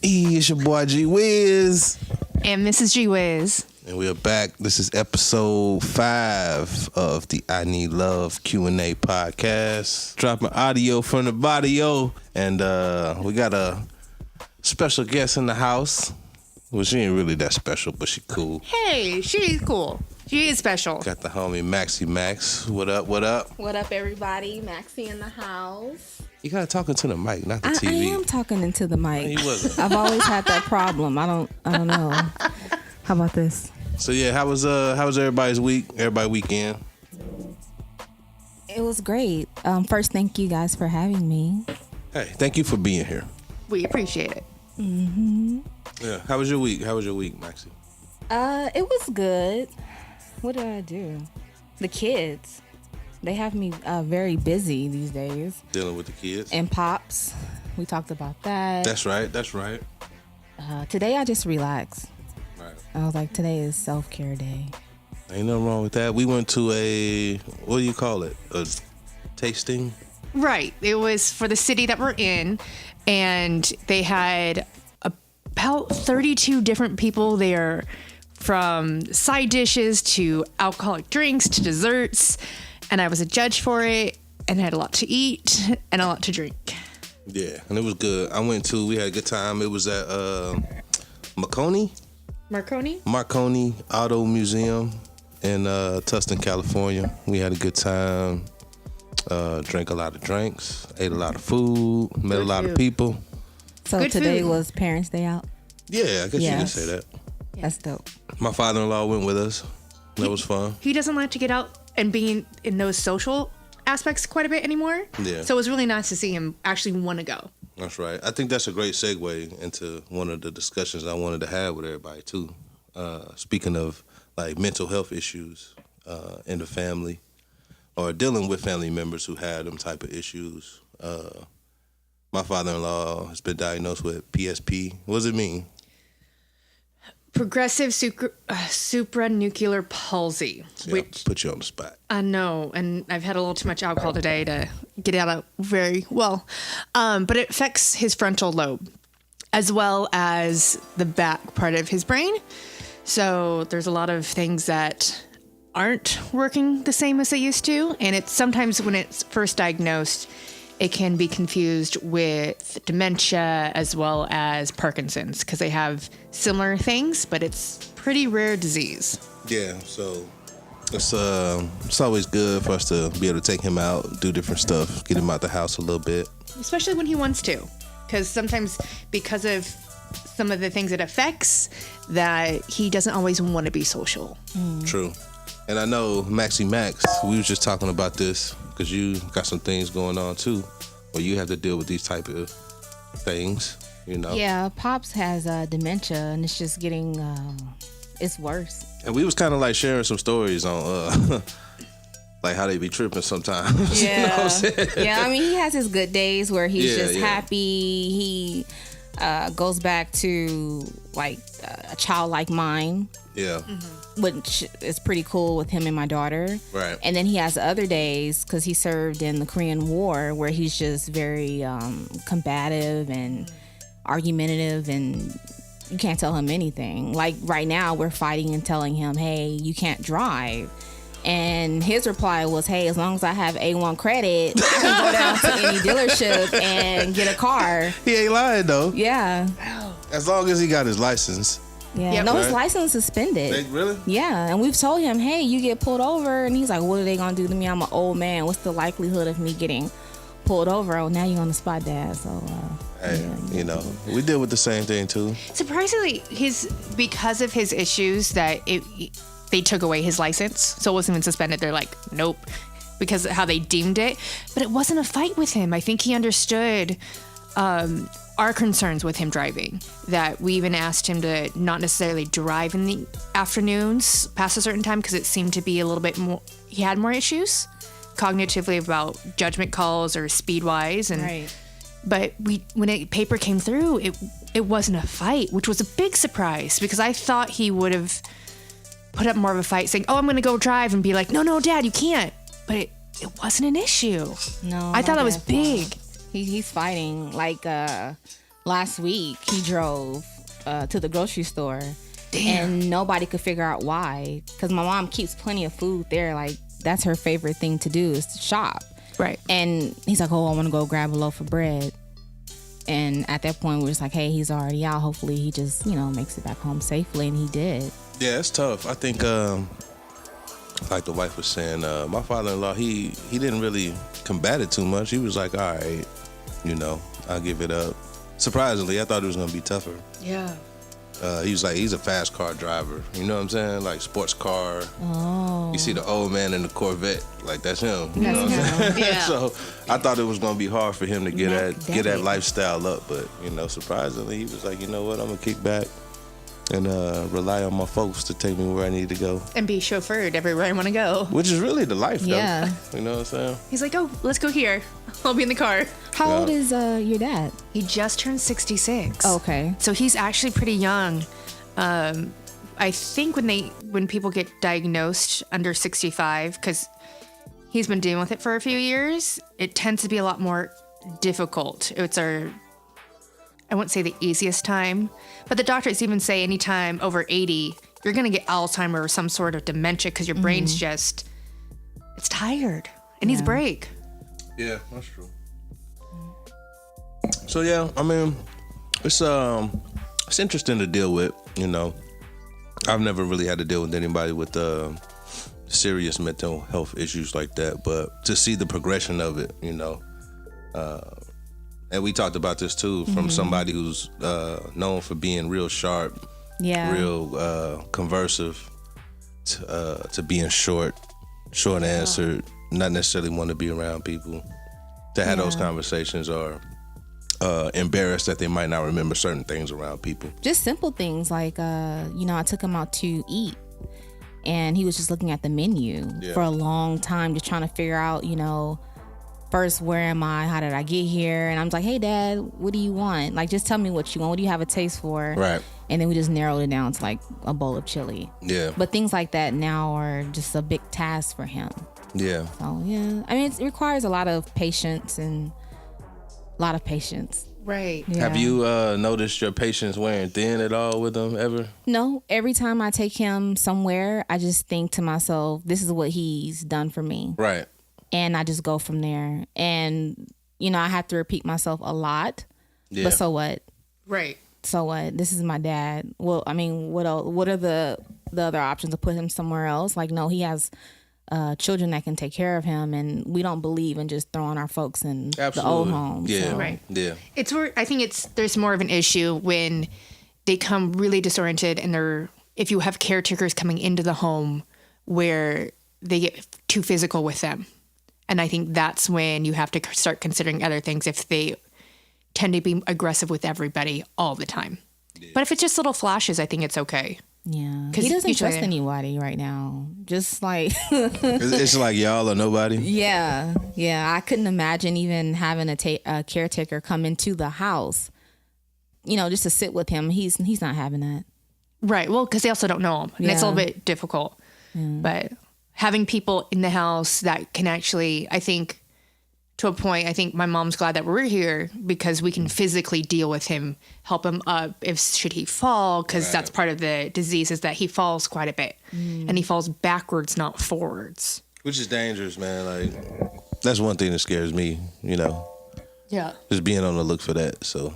It's your boy G-Wiz. And Mrs. G-Wiz. And we are back. This is episode 5 of the iKneadLove Q&A podcast. Dropping audio from the bodio. And we got a special guest in the house. Well, she ain't really that special, but she cool. Hey, she's cool. She is special. Got the homie Maxie Max. What up, what up? What up, everybody? Maxie in the house. You gotta talk into the mic, not the I TV. am talking into the mic. No, you wasn't. I've always had that problem. I don't know. How about this? So yeah, how was everybody's week? Everybody weekend? It was great. First, thank you guys for having me. Hey, thank you for being here. We appreciate it. Mm-hmm. Yeah. How was your week? How was your week, Maxie? It was good. What did I do? The kids. They have me very busy these days. Dealing with the kids. And Pops. We talked about that. That's right. That's right. Today I just relaxed. Right. I was like, today is self-care day. Ain't nothing wrong with that. We went to a, what do you call it? A tasting? Right. It was for the city that we're in, and they had about 32 different people there, from side dishes to alcoholic drinks to desserts, and I was a judge for it, and had a lot to eat and a lot to drink. Yeah, and it was good. We had a good time. It was at Marconi Auto Museum in Tustin, California. We had a good time. Drank a lot of drinks, ate a lot of food, met a lot of people. So Good today food. was Parents' Day out? Yeah, I guess you can Yes. say that. That's dope. My father-in-law went with us. That was fun. He doesn't like to get out and be in those social aspects quite a bit anymore. Yeah. So it was really nice to see him actually want to go. That's right. I think that's a great segue into one of the discussions I wanted to have with everybody too. Speaking of like mental health issues in the family, or dealing with family members who had them type of issues. My father-in-law has been diagnosed with PSP. What does it mean? Progressive supranuclear palsy, See, which I'll put you on the spot. I know, and I've had a little too much alcohol today to get it out very well. But it affects his frontal lobe as well as the back part of his brain. So there's a lot of things that aren't working the same as they used to. And it's sometimes when it's first diagnosed, it can be confused with dementia as well as Parkinson's, because they have similar things, but it's pretty rare disease. Yeah, so it's always good for us to be able to take him out, do different stuff, get him out the house a little bit. Especially when he wants to, because sometimes because of some of the things it affects, that he doesn't always want to be social. True. And I know Maxie Max, we was just talking about this because you got some things going on too, where you have to deal with these type of things, you know? Yeah, Pops has dementia, and it's just getting, it's worse. And we was kind of like sharing some stories on like how they be tripping sometimes. Yeah. You know what I'm saying? Yeah, I mean, he has his good days where he's just Yeah. happy. He goes back to like a childlike mind, Yeah. which is pretty cool with him and my daughter. Right. And then he has other days because he served in the Korean War where he's just very combative and argumentative, and you can't tell him anything. Like right now we're fighting and telling him, hey, you can't drive. And his reply was, hey, as long as I have A1 credit, I can go down to any dealership and get a car. He ain't lying though. Yeah. As long as he got his license. Yeah. Yep. No, his Right. license is suspended. They, really? Yeah, and we've told him, hey, you get pulled over, and he's like, what are they gonna do to me? I'm an old man. What's the likelihood of me getting pulled over? Oh, now you're on the spot, Dad. So, Hey, yeah, you know, we deal with the same thing too. Surprisingly, because of his issues, they took away his license, so it wasn't even suspended. They're like, nope, because of how they deemed it. But it wasn't a fight with him. I think he understood our concerns with him driving, that we even asked him to not necessarily drive in the afternoons past a certain time, because it seemed to be a little bit more, he had more issues cognitively about judgment calls or speed wise. And right. but when paper came through, it wasn't a fight, which was a big surprise, because I thought he would have put up more of a fight saying, oh, I'm going to go drive, and be like, no, Dad, you can't. But it wasn't an issue. No, I thought it was big. He's fighting. Like last week he drove to the grocery store. Damn. And nobody could figure out why. Because my mom keeps plenty of food there. Like, that's her favorite thing to do is to shop. Right. And he's like, oh, I want to go grab a loaf of bread. And at that point, we're just like, hey, he's already out. Hopefully he just, makes it back home safely. And he did. Yeah, it's tough. I think, like the wife was saying, my father-in-law, he didn't really combat it too much. He was like, all right, I'll give it up. Surprisingly, I thought it was going to be tougher. Yeah. He's a fast car driver. You know what I'm saying? Like sports car. Oh. You see the old man in the Corvette, like that's him. You That's know what I'm saying? Yeah. So I thought it was gonna be hard for him to get That that lifestyle up, but surprisingly, he was like, you know what, I'm gonna kick back and rely on my folks to take me where I need to go. And be chauffeured everywhere I want to go. Which is really the life, though. Yeah. You know what I'm saying? He's like, oh, let's go here. I'll be in the car. How Yeah. old is your dad? He just turned 66. Oh, okay. So he's actually pretty young. I think when people get diagnosed under 65, because he's been dealing with it for a few years, it tends to be a lot more difficult. I wouldn't say the easiest time, but the doctors even say anytime over 80, you're going to get Alzheimer's or some sort of dementia because your brain's just, it's tired. It needs a break. Yeah, that's true. So yeah, I mean, it's interesting to deal with. I've never really had to deal with anybody with serious mental health issues like that, but to see the progression of it, and we talked about this too from somebody who's known for being real sharp, real conversive, to being short answered, not necessarily want to be around people, to have those conversations or embarrassed that they might not remember certain things around people. Just simple things like, I took him out to eat and he was just looking at the menu for a long time, just trying to figure out, first, where am I? How did I get here? And I'm like, hey, Dad, what do you want? Like, just tell me what you want. What do you have a taste for? Right. And then we just narrowed it down to like a bowl of chili. Yeah. But things like that now are just a big task for him. Yeah. So, yeah. I mean, it requires a lot of patience. Right. Yeah. Have you noticed your patience wearing thin at all with them ever? No. Every time I take him somewhere, I just think to myself, this is what he's done for me. Right. And I just go from there. And, I have to repeat myself a lot. Yeah. But so what? Right. So what? This is my dad. Well, I mean, what are the other options to put him somewhere else? Like, no, he has children that can take care of him, and we don't believe in just throwing our folks in the old home. Yeah. So. Right. Yeah. It's where I think there's more of an issue when they come really disoriented and if you have caretakers coming into the home where they get too physical with them. And I think that's when you have to start considering other things if they tend to be aggressive with everybody all the time. Yeah. But if it's just little flashes, I think it's okay. Yeah. He doesn't trust anybody right now. Just like... It's like y'all or nobody. Yeah. Yeah. I couldn't imagine even having a caretaker come into the house, just to sit with him. He's not having that. Right. Well, because they also don't know him. And it's a little bit difficult. But having people in the house that can actually, I think, to a point, I think my mom's glad that we're here because we can physically deal with him, help him up should he fall, because that's part of the disease is that he falls quite a bit. And he falls backwards, not forwards. Which is dangerous, man. Like, that's one thing that scares me, Yeah. Just being on the look for that. So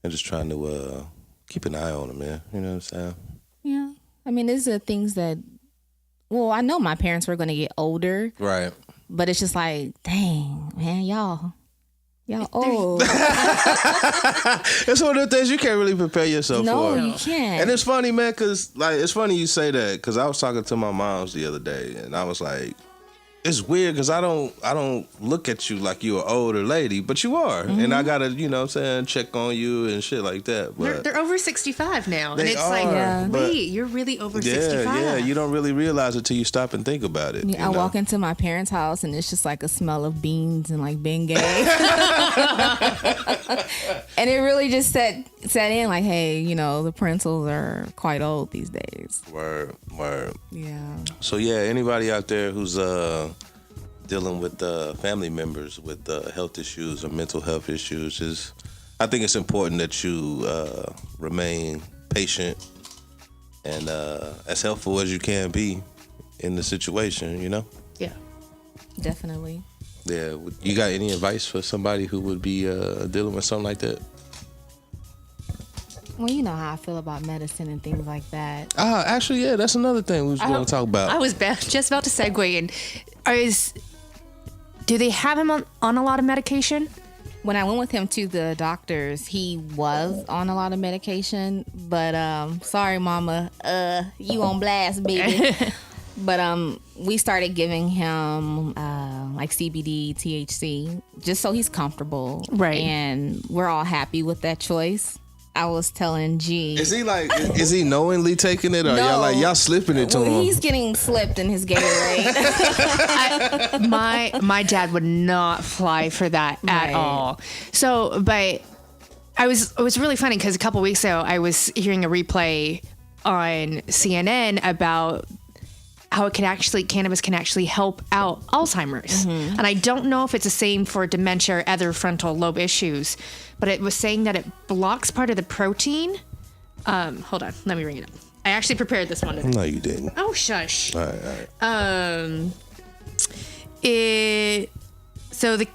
I'm just trying to keep an eye on him, man. You know what I'm saying? Yeah. I mean, these are things that, well, I know my parents were going to get older. Right. But it's just like, dang, man, y'all old. It's one of the things you can't really prepare yourself for. No, you can't. And it's funny, man, because, it's funny you say that, because I was talking to my moms the other day, and I was like, it's weird, because I don't look at you like you're an older lady, but you are. And I got to, check on you and shit like that. But They're over 65 now. And They it's are, like, but- wait, you're really over yeah, 65. yeah, you don't really realize it till you stop and think about it. I walk into my parents' house and it's just like a smell of beans and like Bengay. And it really just set in like, hey, the parentals are quite old these days. Word. Yeah. So yeah, anybody out there who's dealing with family members with health issues or mental health issues, just I think it's important that you remain patient and as helpful as you can be in the situation, you know? Yeah. Definitely. Yeah. You got any advice for somebody who would be dealing with something like that? Well, you know how I feel about medicine and things like that. Actually, yeah, that's another thing we was going to talk about. I was just about to segue in. Do they have him on a lot of medication? When I went with him to the doctors, he was on a lot of medication, but sorry, mama, you on blast, baby. But we started giving him like CBD, THC, just so he's comfortable. Right. And we're all happy with that choice. I was telling G. Is he knowingly taking it, or No. y'all slipping it to him? He's getting slipped in his Gatorade. My dad would not fly for that at Right. all. So, but it was really funny because a couple weeks ago I was hearing a replay on CNN about how cannabis can actually help out Alzheimer's. Mm-hmm. And I don't know if it's the same for dementia or other frontal lobe issues, but it was saying that it blocks part of the protein. Hold on, let me ring it up. I actually prepared this one today. No, you didn't. Oh, shush. All right. So the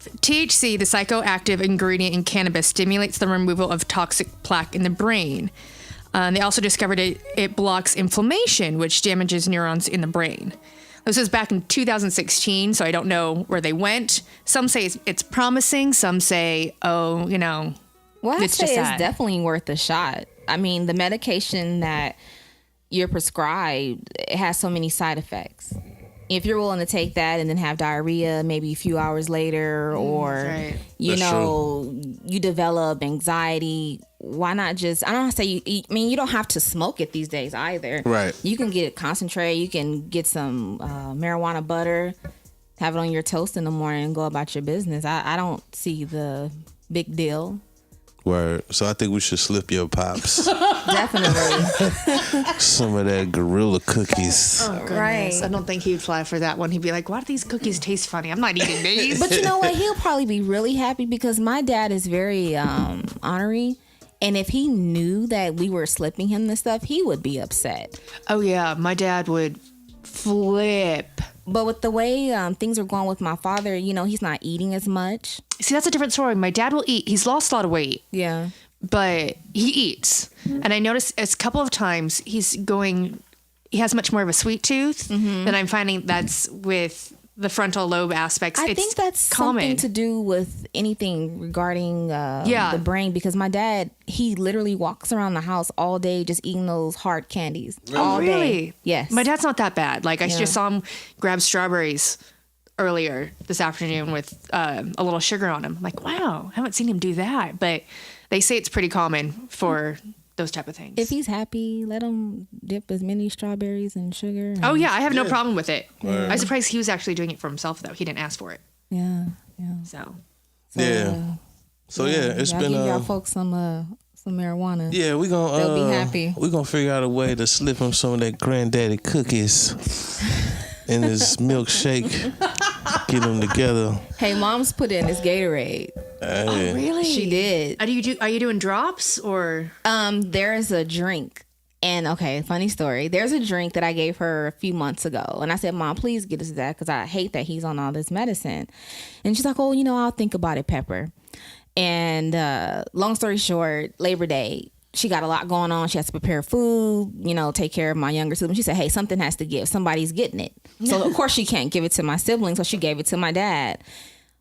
THC, the psychoactive ingredient in cannabis, stimulates the removal of toxic plaque in the brain. They also discovered it blocks inflammation, which damages neurons in the brain. This was back in 2016, so I don't know where they went. Some say it's promising. Some say, oh, you know, Well, I'd it's say just it's that. definitely worth a shot. I mean, the medication that you're prescribed, it has so many side effects. If you're willing to take that and then have diarrhea maybe a few hours later, or right. you That's know, you develop anxiety, why not just, I don't want to say you don't have to smoke it these days either. Right. You can get it concentrated. You can get some marijuana butter, have it on your toast in the morning and go about your business. I don't see the big deal. Word. So I think we should slip your pops Definitely. some of that gorilla cookies. Oh, goodness. Right. I don't think he'd fly for that one. He'd be like, why do these cookies taste funny? I'm not eating these. But you know what? He'll probably be really happy because my dad is very ornery. And if he knew that we were slipping him this stuff, he would be upset. Oh, yeah. My dad would flip. But with the way things are going with my father, you know, he's not eating as much. See, that's a different story. My dad will eat. He's lost a lot of weight, Yeah. but he eats. And I noticed a couple of times he has much more of a sweet tooth. And I'm finding that's with the frontal lobe aspects. I It's think that's common. something to do with anything regarding Yeah. the brain, because my dad, he literally walks around the house all day just eating those hard candies. All Really? day. Yes. My dad's not that bad. Like, I Yeah. just saw him grab strawberries earlier this afternoon with a little sugar on them. I'm like, wow, I haven't seen him do that. But they say it's pretty common for those type of things. If he's happy, let him dip as many strawberries in sugar. Oh, yeah, I have no problem with it. Right. I'm surprised he was actually doing it for himself, though. He didn't ask for it. Yeah. Yeah. So, Yeah. So yeah, it's y'all been give y'all folks some marijuana. yeah, we gonna They'll be happy. We gonna figure out a way to slip him some of that granddaddy cookies in his milkshake. Get them together. Hey, mom's put in his Gatorade. Hey. really? She did. Are you doing drops or? There is a drink. And okay, funny story. There's a drink that I gave her a few months ago. And I said, Mom, please get us that because I hate that he's on all this medicine. And she's like, oh, you know, I'll think about it, Pepper. And long story short, Labor Day, she got a lot going on. She has to prepare food, you know, take care of my younger sibling. She said, hey, something has to give. Somebody's getting it. So, of course, she can't give it to my siblings. So she gave it to my dad.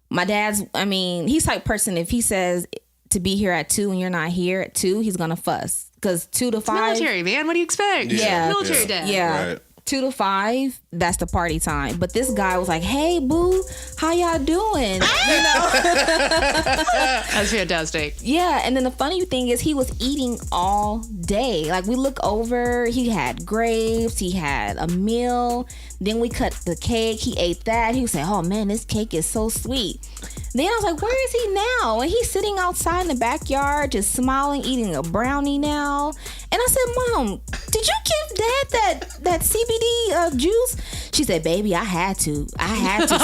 My dad's, I mean, he's the type of person, if he says to be here at 2 and you're not here at 2, he's going to fuss. Because 2 to 5. Military, man. What do you expect? Yeah. Military dad. Yeah. Right. 2 to 5, that's the party time. But this guy was like, hey, boo, how y'all doing? You know? That's fantastic. Yeah. And then the funny thing is he was eating all day. Like, we look over, he had grapes, he had a meal. Then we cut the cake. He ate that. He was saying, oh, man, this cake is so sweet. Then I was like, where is he now? And he's sitting outside in the backyard just smiling, eating a brownie now. And I said, Mom, did you give Dad that CBD juice? She said, baby, I had to. Something had to give.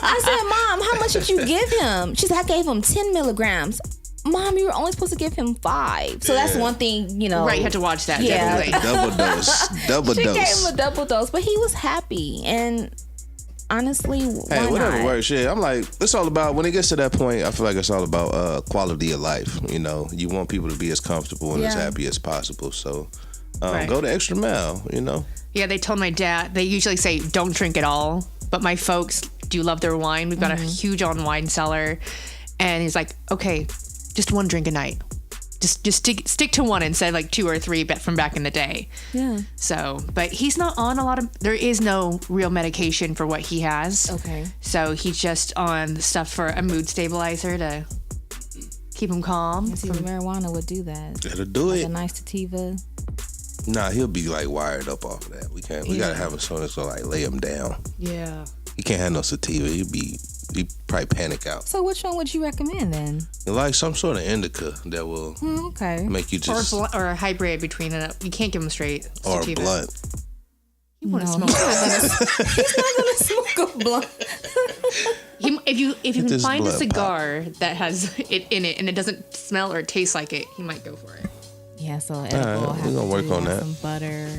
I said, Mom, how much did you give him? She said, I gave him 10 milligrams. Mom, you were only supposed to give him 5. So that's one thing, you know. Right, you had to watch that. Yeah. Definitely. She gave him a double dose, but he was happy. And honestly, Hey, whatever not? works. Yeah, I'm like, it's all about, when it gets to that point, I feel like it's all about quality of life. You know, you want people to be as comfortable and as happy as possible. So go the extra mile, you know. Yeah, they told my dad, they usually say don't drink at all, but my folks do love their wine. We've got a huge on wine cellar. And he's like, okay, just one drink a night. Just stick to one instead of like 2 or 3 from back in the day. Yeah. So, but he's not on a lot of, there is no real medication for what he has. Okay. So he's just on stuff for a mood stabilizer to keep him calm. See, the marijuana would do that. It'll do Like it. a nice sativa. Nah, he'll be like wired up off of that. We gotta have a song that's gonna like lay him down. Yeah. He can't have no sativa. He'd probably panic out. So which one would you recommend then? Like some sort of indica that will Okay. make you just Or a hybrid between it. You can't give him straight or sativa. blunt. You want to No, smoke he's not gonna smoke a blunt. If you can this find a blunt cigar that has it in it and it doesn't smell or taste like it, he might go for it. Yeah, so edible. Alright, we're gonna work on that. Some butter.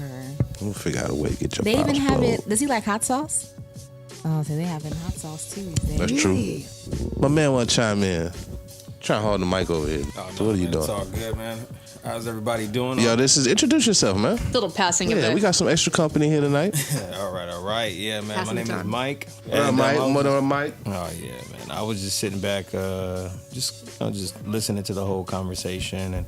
We'll figure out a way to get your They even pops have rolled. it. Does he like hot sauce? Oh, so they having hot sauce too. That's true. My man want to chime in. Try to hold the mic over here. Oh, no, So what are you man, doing? It's all good, man. How's everybody doing? Yo, this is introduce yourself, man. A little passing of Yeah, the we got some extra company here tonight. all right. Yeah, man. Passing My name the is time. Mike. What up, And, Mike? I was- What up, Mike? Oh yeah, man. I was just sitting back, just listening to the whole conversation, and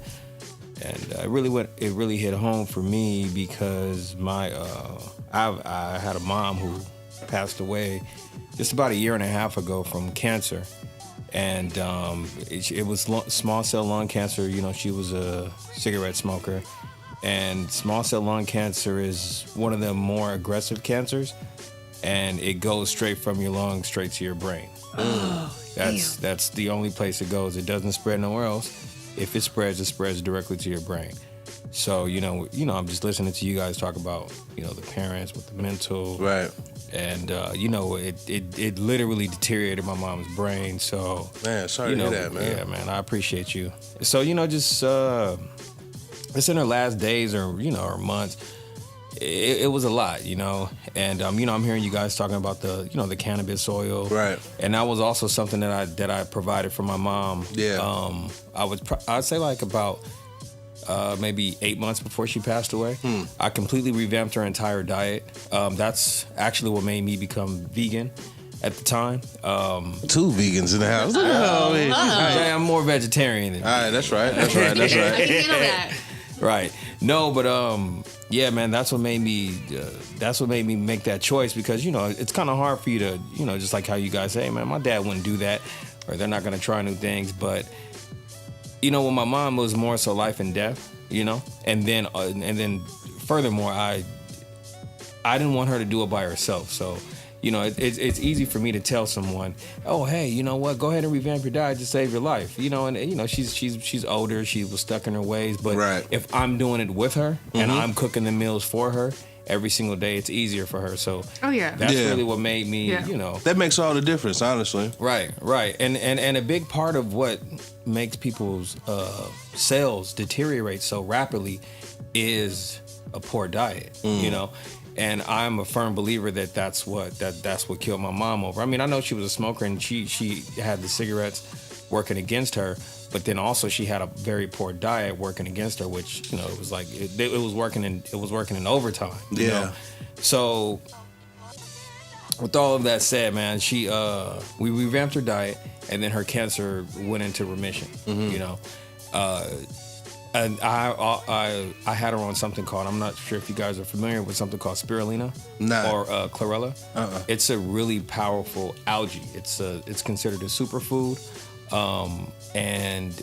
it really hit home for me because I had a mom who passed away just about a year and a half ago from cancer, and it was small cell lung cancer. You know, she was a cigarette smoker, and small cell lung cancer is one of the more aggressive cancers, and it goes straight from your lungs straight to your brain. That's the only place it goes. It doesn't spread nowhere else. If it spreads directly to your brain. So, you know, I'm just listening to you guys talk about, you know, the parents with the mental. Right. And, you know, it literally deteriorated my mom's brain. So, Man, sorry to hear that, man. Yeah, man, I appreciate you. So, you know, just in her last days or months, it was a lot, you know. And, you know, I'm hearing you guys talking about the cannabis oil. Right. And that was also something that I provided for my mom. Yeah. I'd say like about maybe 8 months before she passed away. I completely revamped her entire diet. That's actually what made me become vegan at the time. 2 vegans in the house. I'm more vegetarian than All right, that's right. I can handle that. Right. No, but yeah, man, that's what made me make that choice, because, you know, it's kind of hard for you to, you know, just like how you guys say, man, my dad wouldn't do that, or they're not going to try new things. But, you know, with my mom, it was more so life and death, you know, and then furthermore, I didn't want her to do it by herself. So, you know, it's easy for me to tell someone, oh, hey, you know what, go ahead and revamp your diet to save your life. You know, and, you know, she's older. She was stuck in her ways. But right. If I'm doing it with her and I'm cooking the meals for her every single day, it's easier for her. So that's really what made me, you know. That makes all the difference, honestly. Right. And a big part of what makes people's cells deteriorate so rapidly is a poor diet, you know. And I'm a firm believer that that's what killed my mom over. I mean, I know she was a smoker and she had the cigarettes working against her, but then also she had a very poor diet working against her, which, you know, it was like it was working in overtime. You know? So with all of that said, man, we revamped her diet, and then her cancer went into remission. You know. And I had her on something called, I'm not sure if you guys are familiar with something called spirulina or chlorella. It's a really powerful algae. It's considered a superfood, and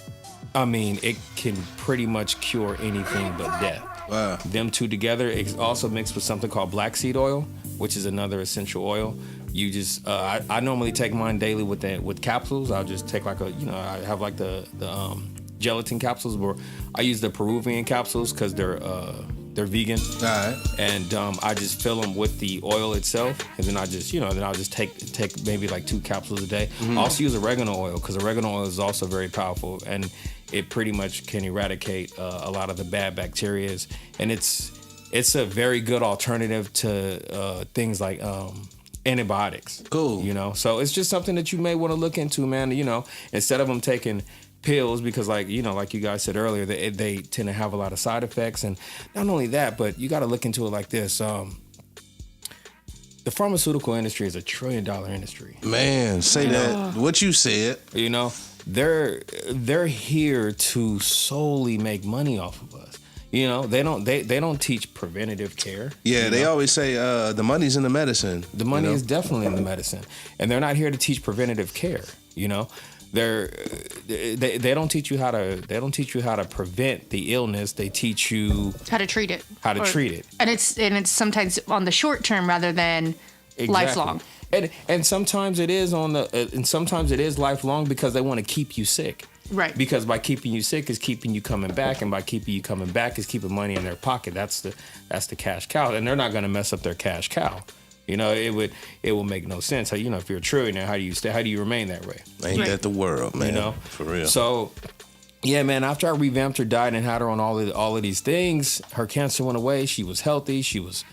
I mean, it can pretty much cure anything but death. Wow. Them two together. It's also mixed with something called black seed oil, which is another essential oil. You just I normally take mine daily with capsules. I'll just take like I have like the gelatin capsules, where I use the Peruvian capsules because they're They're vegan. All right. And I just fill them with the oil itself, and then I'll just take maybe like 2 capsules a day. I also use oregano oil because oregano oil is also very powerful, and it pretty much can eradicate a lot of the bad bacteria. And it's a very good alternative to things like antibiotics. Cool. So it's just something that you may want to look into, man. Instead of them taking pills, because like you guys said earlier, they tend to have a lot of side effects. And not only that, but you got to look into it like this. The pharmaceutical industry is $1 trillion industry. Man, say that. What you said. They're here to solely make money off of us. They don't teach preventative care. Yeah, they always say the money's in the medicine. The money is definitely in the medicine, and they're not here to teach preventative care. They don't teach you how to prevent the illness. They teach you how to treat it. And it's sometimes on the short term rather than lifelong. And sometimes it is sometimes it is lifelong because they want to keep you sick. Right. Because by keeping you sick is keeping you coming back, and by keeping you coming back is keeping money in their pocket. That's the cash cow, and they're not going to mess up their cash cow. It will make no sense. If you're a trillionaire, how do you remain that way? Ain't that the world, man? For real. So, yeah, man. After I revamped her diet and had her on all of these things, her cancer went away. She was healthy. She was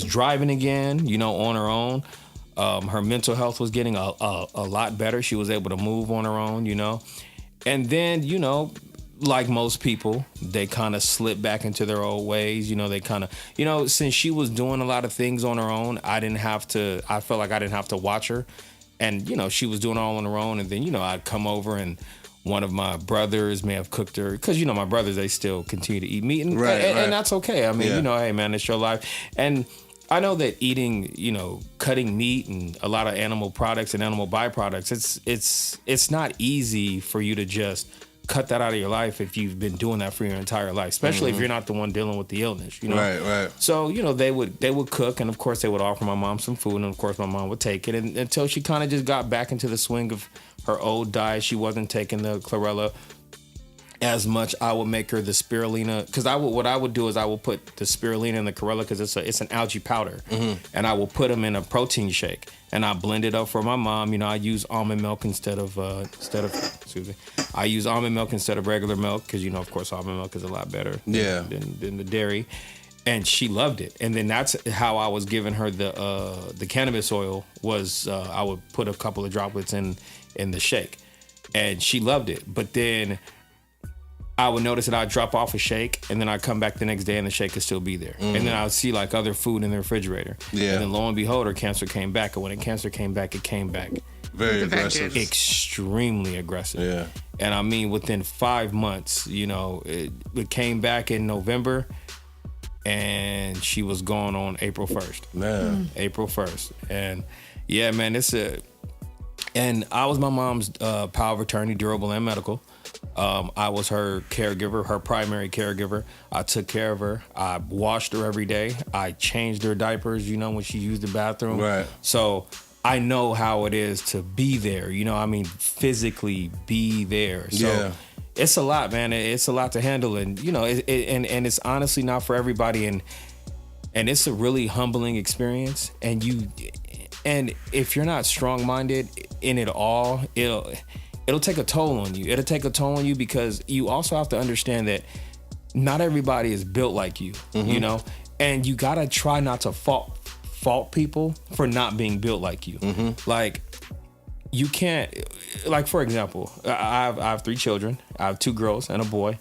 driving again. On her own. Her mental health was getting a lot better. She was able to move on her own. And then, like most people, they kind of slip back into their old ways. They kind of, since she was doing a lot of things on her own, I felt like I didn't have to watch her. And, she was doing it all on her own. And then, I'd come over and one of my brothers may have cooked her. Because, my brothers, they still continue to eat meat. And, and that's okay. I mean, hey, man, it's your life. And I know that eating, cutting meat and a lot of animal products and animal byproducts, it's not easy for you to just cut that out of your life if you've been doing that for your entire life, especially if you're not the one dealing with the illness, Right. So, they would cook, and of course they would offer my mom some food, and of course my mom would take it, and until she kind of just got back into the swing of her old diet. She wasn't taking the chlorella as much. I would make her the spirulina, because what I would do is I will put the spirulina and the chlorella, because it's an algae powder, and I will put them in a protein shake, and I blend it up for my mom. I use almond milk instead of I use almond milk instead of regular milk, because of course almond milk is a lot better than the dairy, and she loved it. And then that's how I was giving her the cannabis oil. Was I would put a couple of droplets in the shake, and she loved it. But then I would notice that I'd drop off a shake, and then I'd come back the next day and the shake could still be there. And then I would see like other food in the refrigerator. Yeah. And then lo and behold, her cancer came back. And when the cancer came back, it came back very aggressive. Extremely aggressive. Yeah. And I mean, within 5 months, it came back in November, and she was gone on April 1st. Man. April 1st. And yeah, man, and I was my mom's power of attorney, durable and medical. I was her caregiver, her primary caregiver. I took care of her. I washed her every day. I changed her diapers, when she used the bathroom. Right. So I know how it is to be there, physically be there. So it's a lot, man. It's a lot to handle. And, and it's honestly not for everybody. And it's a really humbling experience. And if you're not strong-minded in it all, it'll take a toll on you. It'll take a toll on you, because you also have to understand that not everybody is built like you, and you gotta try not to fault people for not being built like you. Like, you can't, like, for example, I have 3 children. I have 2 girls and a boy.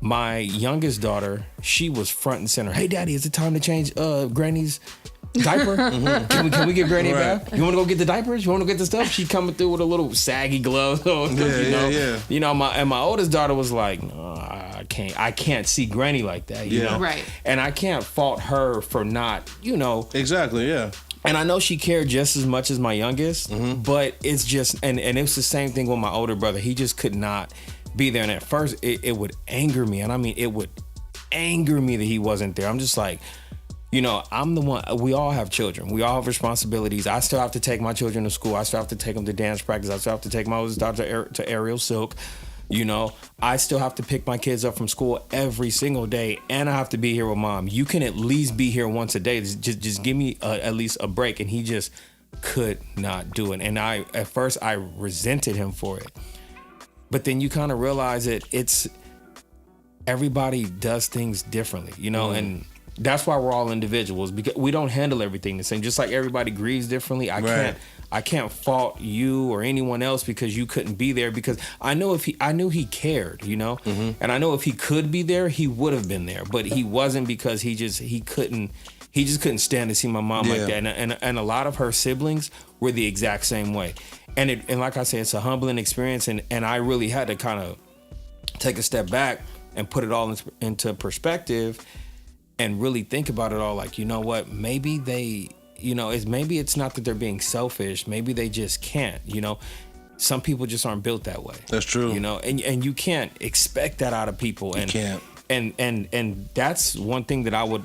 My youngest daughter, she was front and center. Hey, Daddy, is it time to change Granny's diaper? Can we get Granny a bath? You want to go get the diapers? You want to get the stuff? She coming through with a little saggy glove. My oldest daughter was like, no, I can't see Granny like that. You know, right? And I can't fault her for not, Exactly, yeah. And I know she cared just as much as my youngest, but it's just, and it's the same thing with my older brother. He just could not be there. And at first, it would anger me. And I mean, it would anger me that he wasn't there. I'm just like, I'm the one. We all have children. We all have responsibilities. I still have to take my children to school. I still have to take them to dance practice. I still have to take my oldest daughter to aerial silk. I still have to pick my kids up from school every single day, and I have to be here with mom. You can at least be here once a day. Just give me at least a break. And he just could not do it. And at first I resented him for it. But then you kind of realize that everybody does things differently, you know, and that's why we're all individuals, because we don't handle everything the same. Just like everybody grieves differently. I can't fault you or anyone else because you couldn't be there, because I knew he cared, you know, and I know if he could be there, he would have been there, but he wasn't, because he just couldn't stand to see my mom like that. And a lot of her siblings were the exact same way. And like I said, it's a humbling experience. And I really had to kind of take a step back and put it all into perspective and really think about it all. Like, you know what, maybe maybe it's not that they're being selfish. Maybe they just can't, you know. Some people just aren't built that way. That's true. You know, and you can't expect that out of people. And you can't. And that's one thing that I would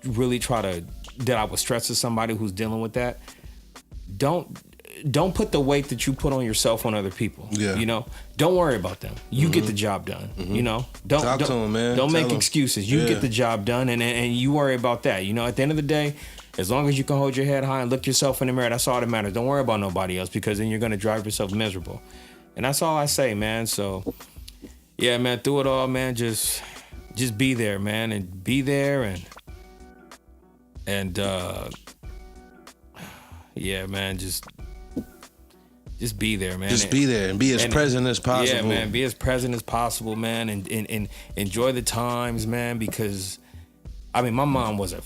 really that I would stress to somebody who's dealing with that. Don't put the weight that you put on yourself on other people. Yeah. You know, don't worry about them. You get the job done. You know, don't talk to them, man. Don't make excuses. You get the job done, and you worry about that. You know, at the end of the day, as long as you can hold your head high and look yourself in the mirror, that's all that matters. Don't worry about nobody else, because then you're gonna drive yourself miserable. And that's all I say, man. So, yeah, man, through it all, man, just be there, man, and be there, and yeah, man, just be there, man. Just be there and be as present as possible. Yeah, man, be as present as possible, man, and enjoy the times, man, because, I mean, my mom was a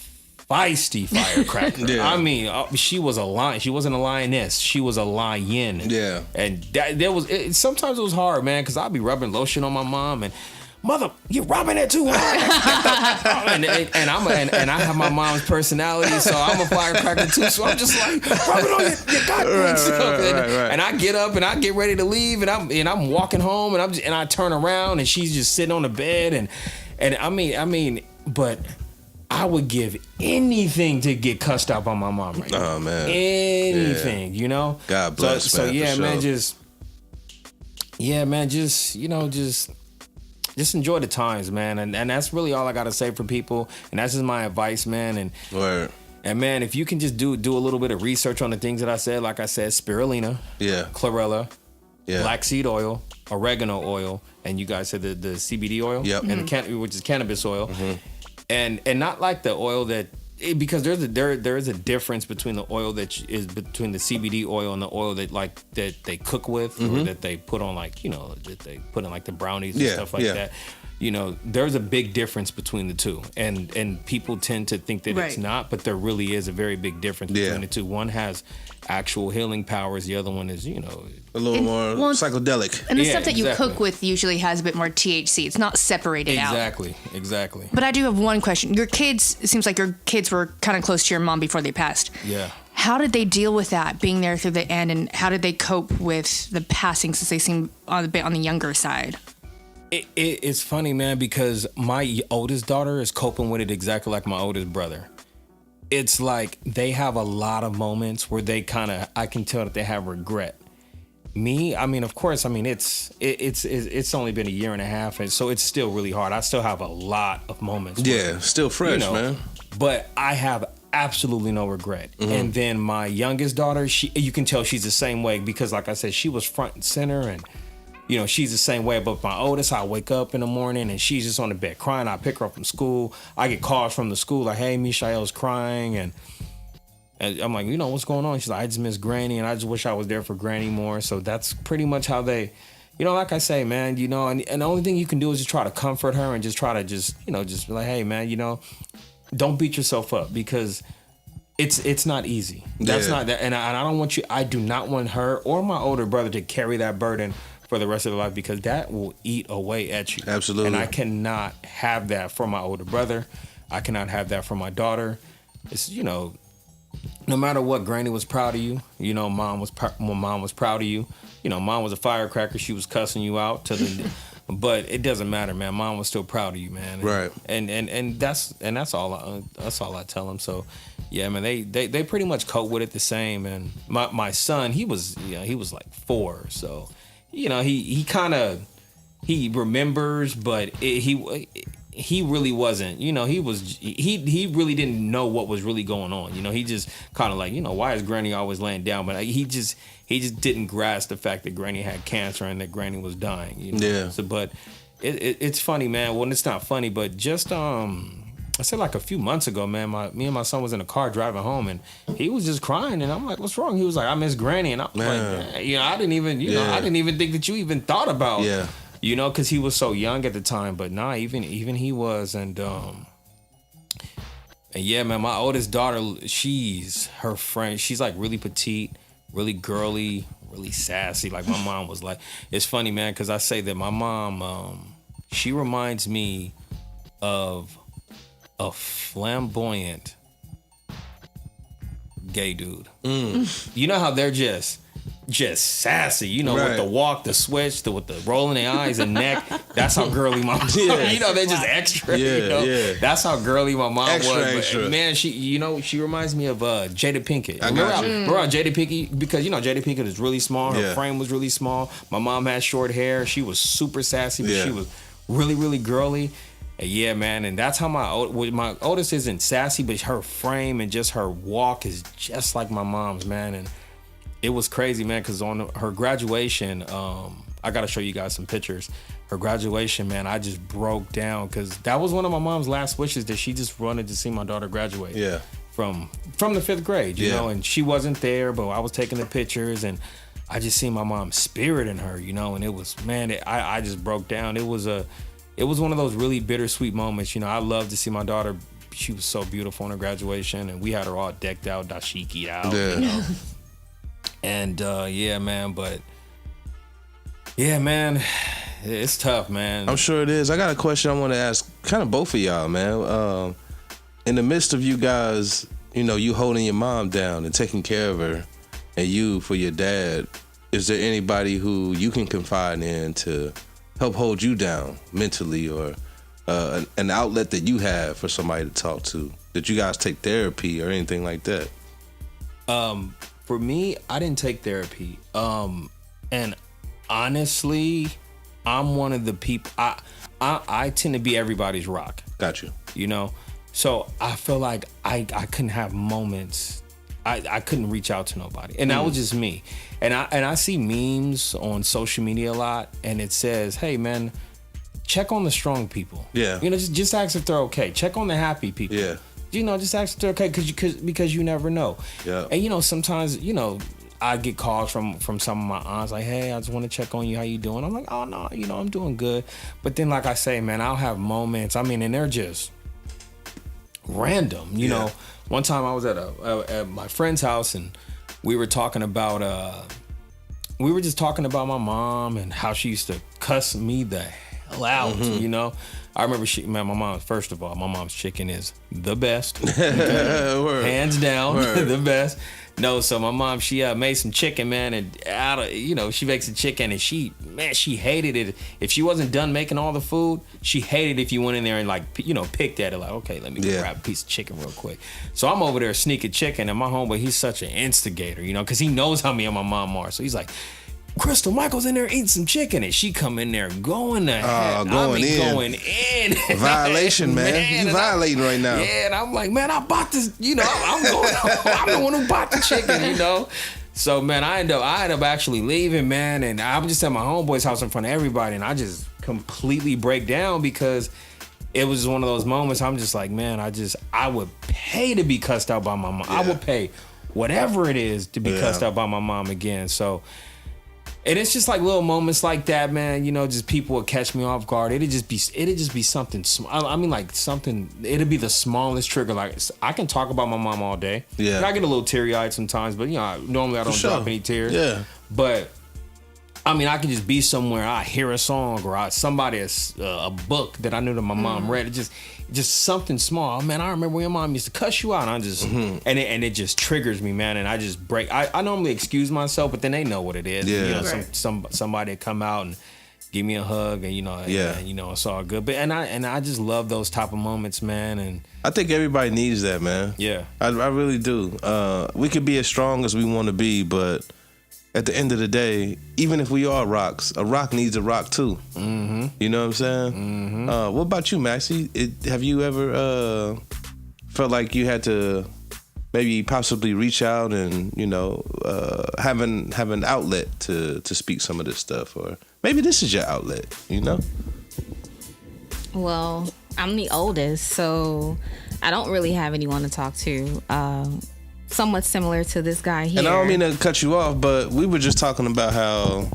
feisty firecracker. I mean, she was a lion. She wasn't a lioness. She was a lion. Yeah. And sometimes it was hard, man, because I'd be rubbing lotion on my mom and, mother, you're rubbing it too hard. and I have my mom's personality, so I'm a firecracker too. So I'm just like, rub it on your goddamn self. And I get up and I get ready to leave, and I'm walking home, and I turn around and she's just sitting on the bed, and I mean, but I would give anything to get cussed out by my mom right now. Oh man, anything, you know. God bless. So man, yeah, sure. man, just enjoy the times, man, and that's really all I gotta say for people, and that's just my advice, man. And Word. And man, if you can just do a little bit of research on the things that I said, like I said, spirulina, chlorella, black seed oil, oregano oil, and you guys said the CBD oil, and which is cannabis oil, and not like the oil that. Because there is a difference between the oil between the CBD oil and the oil that they cook with, or that they put on, like, you know, that they put in like the brownies and stuff like that. You know, there's a big difference between the two, and people tend to think that it's not, but there really is a very big difference between the two. One has actual healing powers, the other one is, you know, a little more psychedelic. And the stuff that you cook with usually has a bit more THC. It's not separated out. Exactly. But I do have one question. It seems like your kids were kind of close to your mom before they passed. Yeah. How did they deal with that, being there through the end, and how did they cope with the passing, since they seem a bit on the younger side? It's funny, man, because my oldest daughter is coping with it exactly like my oldest brother. It's like they have a lot of moments where I can tell that they have regret. Me, I mean, of course, I mean, it's only been a year and a half, and so it's still really hard. I still have a lot of moments. Yeah, still fresh, man. But I have absolutely no regret. And then my youngest daughter, you can tell she's the same way, because, like I said, she was front and center, and you know, she's the same way. But my oldest, I wake up in the morning and she's just on the bed crying. I pick her up from school. I get calls from the school like, hey, Mishael's crying. And I'm like, you know, what's going on? She's like, I just miss Granny, and I just wish I was there for Granny more. So that's pretty much how they, you know, like I say, man, you know, and the only thing you can do is just try to comfort her and just try to just be like, hey, man, you know, don't beat yourself up, because it's not easy. That's not that. And I do not want her or my older brother to carry that burden for the rest of their life, because that will eat away at you. Absolutely. And I cannot have that for my older brother. I cannot have that for my daughter. It's, you know, no matter what, Granny was proud of you. You know, mom was proud of you. You know, mom was a firecracker. She was cussing you out but it doesn't matter, man. Mom was still proud of you, man. Right. And that's all I tell them. So, yeah, man, they pretty much cope with it the same. And my son, he was like 4, so. You know, he kind of he remembers, but he really wasn't. You know, he really didn't know what was really going on. You know, he just kind of like, you know, why is Granny always laying down? But he just didn't grasp the fact that Granny had cancer and that Granny was dying. You know? Yeah. So, but it's funny, man. Well, it's not funny, but just I said like a few months ago, man, me and my son was in the car driving home, and he was just crying, and I'm like, "What's wrong?" He was like, "I miss Granny," and I'm like, "You know, I didn't even, I didn't even think that you even thought about, you know, because he was so young at the time." But nah, even he was, and yeah, man, my oldest daughter, she's her friend. She's like really petite, really girly, really sassy. Like my mom was like, it's funny, man, because I say that my mom, she reminds me of a flamboyant gay dude. You know how they're just sassy, you know, with the walk, the switch, with the rolling their eyes and neck. That's how girly my mom. You know, they're just extra. you know? That's how girly my mom was. But, man, she reminds me of Jada Pinkett. Remember how Jada Pinkett, because you know Jada Pinkett is really small. Her frame was really small. My mom had short hair. She was super sassy, but she was really, really girly. Yeah, man, and that's how my oldest isn't sassy, but her frame and just her walk is just like my mom's, man. And it was crazy, man, because on her graduation, I got to show you guys some pictures. Her graduation, man, I just broke down because that was one of my mom's last wishes, that she just wanted to see my daughter graduate. Yeah. From the 5th grade, you know, and she wasn't there, but I was taking the pictures, and I just seen my mom's spirit in her, you know, and it was, man, I just broke down. It was one of those really bittersweet moments. You know, I love to see my daughter. She was so beautiful on her graduation, and we had her all decked out, dashiki'd out. Yeah. You know? And yeah, man, it's tough, man. I'm sure it is. I got a question I want to ask kind of both of y'all, man. In the midst of you guys, you know, you holding your mom down and taking care of her, and you for your dad, is there anybody who you can confide in to help hold you down mentally, or an outlet that you have for somebody to talk to? Did you guys take therapy or anything like that? For me, I didn't take therapy. And honestly, I'm one of the people, I tend to be everybody's rock. Got you. You know? So I feel like I couldn't have moments. I couldn't reach out to nobody. And that was just me. And I see memes on social media a lot, and it says, hey, man, check on the strong people. Yeah. You know, just ask if they're okay. Check on the happy people. Yeah. You know, just ask if they're okay because you never know. Yeah. And, you know, sometimes, you know, I get calls from some of my aunts like, hey, I just want to check on you. How you doing? I'm like, oh, no, you know, I'm doing good. But then, like I say, man, I'll have moments. I mean, and they're just random. You know, one time I was at my friend's house, and we were talking about just talking about my mom and how she used to cuss me the hell out. You know, I remember my mom. First of all, my mom's chicken is the best, hands down, the best. No, so my mom, she made some chicken, man, and she makes the chicken, and she hated it. If she wasn't done making all the food, she hated if you went in there and picked at it, like, okay, let me grab a piece of chicken real quick. So I'm over there sneaking chicken, and my homeboy, he's such an instigator, you know, because he knows how me and my mom are. So he's like, Crystal, Michael's in there eating some chicken, and she come in there going to heck. Going in. Violation, man. You violating right now. Yeah, and I'm like, man, I bought this, you know, I'm the one who bought the chicken, you know. So, man, I end up actually leaving, man, and I'm just at my homeboy's house in front of everybody, and I just completely break down because it was one of those moments. I'm just like, man, I would pay to be cussed out by my mom. Yeah. I would pay whatever it is to be cussed out by my mom again. So, and it's just like little moments like that, man. You know, just people would catch me off guard. It'd just be something small. I mean, like something. It'd be the smallest trigger. Like I can talk about my mom all day. Yeah. And I get a little teary eyed sometimes, but you know, normally I don't drop any tears. Yeah. But I mean, I could just be somewhere. I hear a song or a book that I knew that my mom read. It just something small. Oh, man, I remember when your mom used to cuss you out. And I just and it just triggers me, man. And I just break. I normally excuse myself, but then they know what it is. Yeah. You know, somebody come out and give me a hug, and and, you know, it's all good. But and I just love those type of moments, man. And I think everybody needs that, man. Yeah, I really do. We could be as strong as we want to be, but at the end of the day, even if we are rocks, a rock needs a rock too. Mm-hmm. You know what I'm saying? Mm-hmm. What about you, Maxie? Have you ever felt like you had to maybe possibly reach out and, you know, have an outlet to speak some of this stuff? Or maybe this is your outlet, you know? Well, I'm the oldest, so I don't really have anyone to talk to. Somewhat similar to this guy here. And I don't mean to cut you off, but we were just talking about how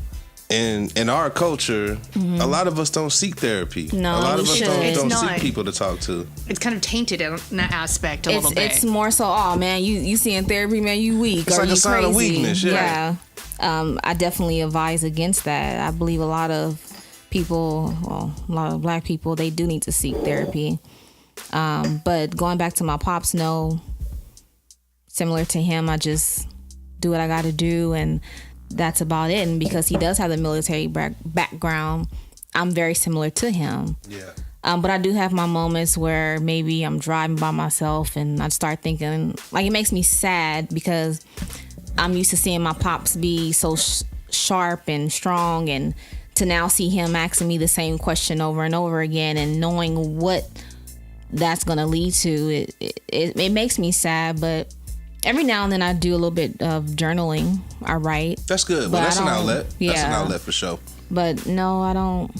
in our culture, a lot of us don't seek therapy. No, a lot of us don't not. seek people to talk to. It's kind of tainted in that aspect a little bit. It's more so, oh man, you seeing therapy, man, you weak. It's or like you a sign of crazy. weakness, yeah. I definitely advise against that. I believe a lot of people, well, a lot of black people, they do need to seek therapy. But going back to my pops, no. Similar to him, I just do what I got to do, and that's about it. And because he does have the military background, I'm very similar to him. Yeah. But I do have my moments where maybe I'm driving by myself and I start thinking, like, it makes me sad because I'm used to seeing my pops be so sharp and strong, and to now see him asking me the same question over and over again and knowing what that's going to lead to, it makes me sad. But every now and then I do a little bit of journaling. I write. That's good. Well, that's an outlet. Yeah. That's an outlet for sure. But no, I don't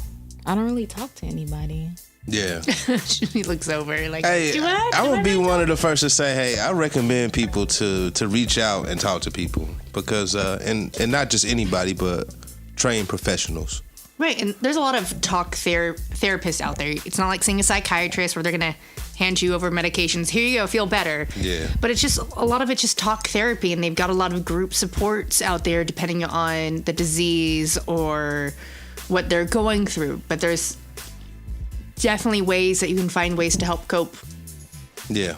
really talk to anybody. Yeah. He looks over like, hey, I would be one of the first to say, hey, I recommend people to reach out and talk to people because, and not just anybody, but trained professionals. Right, and there's a lot of talk therapists out there. It's not like seeing a psychiatrist where they're gonna hand you over medications. Here you go, feel better. Yeah. But it's just a lot of it's just talk therapy, and they've got a lot of group supports out there depending on the disease or what they're going through. But there's definitely ways that you can find ways to help cope. Yeah,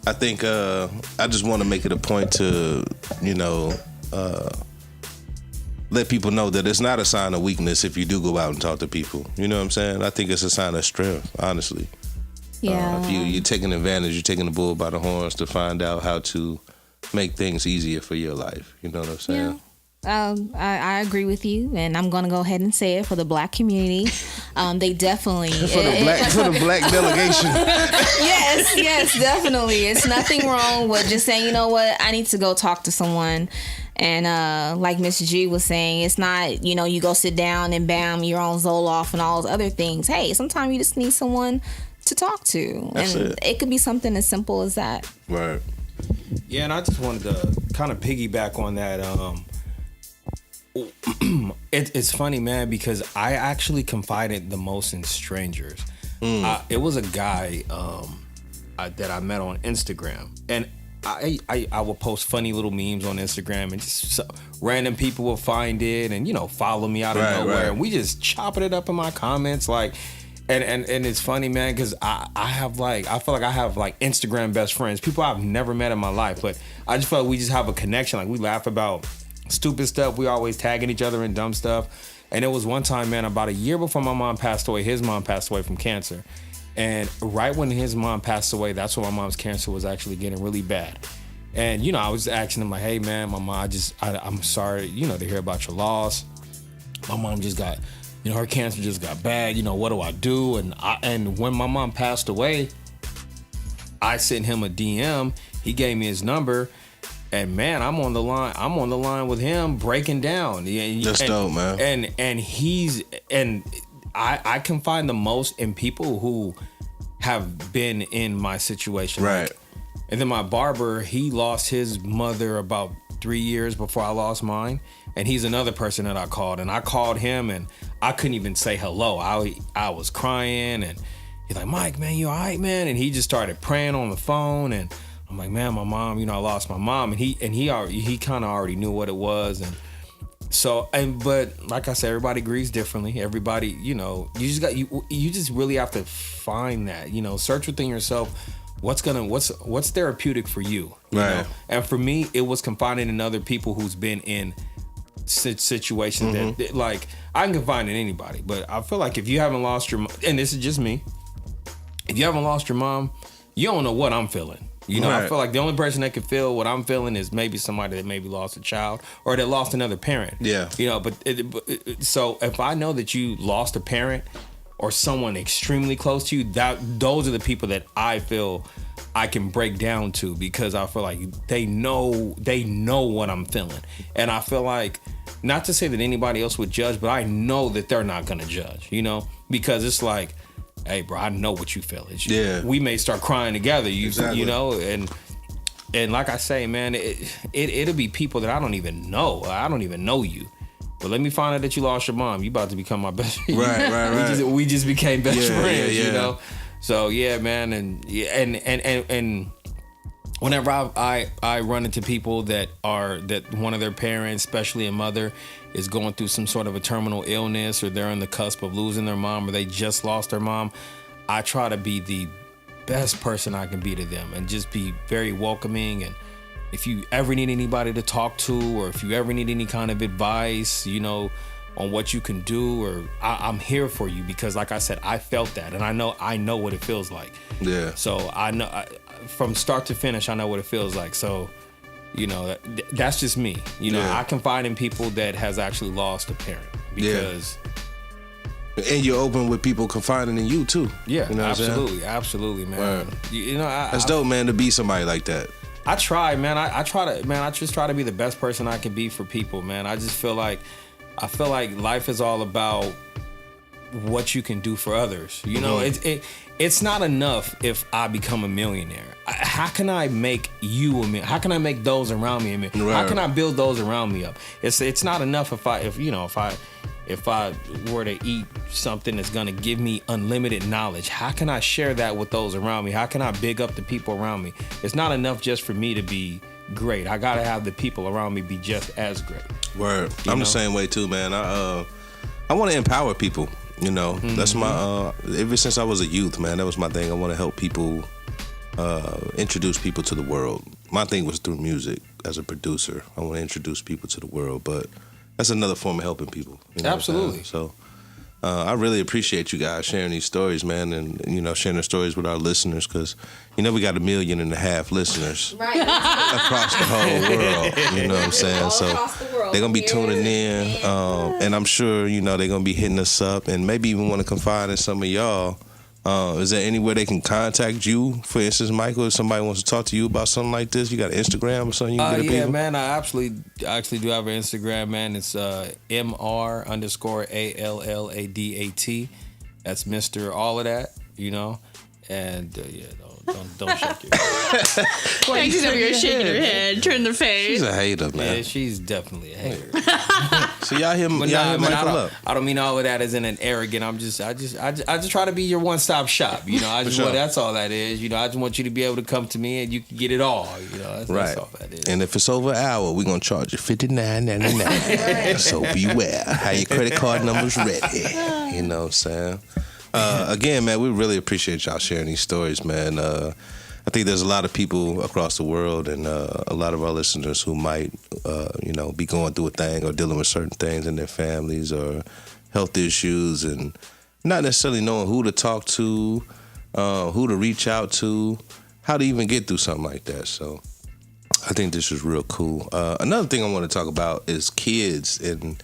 I think I just want to make it a point to, you know, let people know that it's not a sign of weakness if you do go out and talk to people. You know what I'm saying? I think it's a sign of strength, honestly. Yeah. If you're taking advantage, you're taking the bull by the horns to find out how to make things easier for your life. You know what I'm saying? Yeah. I agree with you, and I'm going to go ahead and say it for the black community. They definitely for the black delegation. Yes, definitely. It's nothing wrong with just saying, you know what, I need to go talk to someone. And like Miss G was saying, it's not, you know, you go sit down and bam, you're on Zoloft and all those other things. Hey, sometimes you just need someone to talk to. That's and it could be something as simple as that. Right. Yeah, and I just wanted to kind of piggyback on that. It's funny, man, because I actually confided the most in strangers. It was a guy that I met on Instagram, and I will post funny little memes on Instagram, and just random people will find it and, you know, follow me out of nowhere. Right. And we just chopping it up in my comments, like, and it's funny, man, because I feel like I have like Instagram best friends, people I've never met in my life, but I just feel like we just have a connection. Like, we laugh about stupid stuff. We always tagging each other in dumb stuff. And it was one time, man, about a year before my mom passed away, his mom passed away from cancer. And right when his mom passed away, that's when my mom's cancer was actually getting really bad. And, you know, I was asking him, like, hey, man, my mom, I'm sorry, you know, to hear about your loss. My mom just got, you know, her cancer just got bad. You know, what do I do? And when my mom passed away, I sent him a DM. He gave me his number. And, man, I'm on the line with him breaking down. That's dope, man. And I can find the most in people who have been in my situation. Right. Like, and then my barber, he lost his mother about 3 years before I lost mine. And he's another person that I called. And I called him and I couldn't even say hello. I was crying and he's like, Mike, man, you all right, man? And he just started praying on the phone. And I'm like, man, my mom, you know, I lost my mom. And he kind of already knew what it was. And so, but like I said, everybody grieves differently. Everybody, you know, you just really have to find that, you know, search within yourself. What's therapeutic for you, you know? And for me, it was confiding in other people who's been in situations that, like, I can confide in anybody, but I feel like if you haven't lost your, and this is just me, if you haven't lost your mom, you don't know what I'm feeling. You know, I Right. feel like the only person that can feel what I'm feeling is maybe somebody that maybe lost a child or that lost another parent. Yeah. You know, so if I know that you lost a parent or someone extremely close to you, those are the people that I feel I can break down to, because I feel like they know what I'm feeling. And I feel like, not to say that anybody else would judge, but I know that they're not going to judge, you know, because it's like, hey, bro, I know what you feel. We may start crying together, Exactly. you know, and like I say, man, it'll be people that I don't even know. I don't even know you. But let me find out that you lost your mom. You about to become my best friend. Right. We just became best friends, yeah. you know? So yeah, man, and whenever I run into people that one of their parents, especially a mother, is going through some sort of a terminal illness, or they're on the cusp of losing their mom, or they just lost their mom, I try to be the best person I can be to them and just be very welcoming. And if you ever need anybody to talk to, or if you ever need any kind of advice, you know, on what you can do, or I'm here for you, because like I said, I felt that, and I know what it feels like. Yeah. So I know from start to finish, I know what it feels like. So, you know, that's just me. You know, Yeah. I confide in people that has actually lost a parent, because And you're open with people confiding in you too. yeah, You know what I'm saying? absolutely, man. Right. You know, That's dope, man, to be somebody like that. I try, man. I just try to be the best person I can be for people, man. I feel like life is all about what you can do for others. You know, it's not enough if I become a millionaire. How can I make you a millionaire? How can I make those around me a millionaire? Right. How can I build those around me up? It's not enough if I were to eat something that's gonna give me unlimited knowledge. How can I share that with those around me? How can I big up the people around me? It's not enough just for me to be great. I gotta have the people around me be just as great. Word. I'm the same way too, man. I want to empower people. You know, that's my ever since I was a youth, man. That was my thing. I want to help people, introduce people to the world. My thing was through music as a producer. I want to introduce people to the world, but that's another form of helping people. You know what I'm saying? Absolutely. So I really appreciate you guys sharing these stories, man, and you know, sharing the stories with our listeners, because you know we got 1.5 million listeners Right. across the whole world. You know what I'm saying? All So across the world. they're gonna be tuning in, and I'm sure you know they're gonna be hitting us up, and maybe even want to confide in some of y'all. Is there anywhere they can contact you? For instance, Michael, if somebody wants to talk to you about something like this, you got an Instagram or something you can get to Yeah, people? man. I actually do have an Instagram, man. It's MR_ALLADAT. That's Mr. All of that, you know. And yeah, don't shake your head. She's over here shaking her head, turn the face. She's a hater, man. Yeah, she's definitely a hater. So y'all hear, But y'all nah, hear man, Michael up. I don't mean all of that as in an arrogant. I just try to be your one-stop shop. You know, sure. that's all that is. You know, I just want you to be able to come to me and you can get it all. You know, that's all that is. And if it's over an hour, we're gonna charge you $59.99. So beware. Have your credit card numbers ready. You know what I'm saying? Again, man, we really appreciate y'all sharing these stories, man. I think there's a lot of people across the world and a lot of our listeners who might, you know, be going through a thing or dealing with certain things in their families or health issues and not necessarily knowing who to talk to, who to reach out to, how to even get through something like that. So I think this is real cool. Another thing I want to talk about is kids. And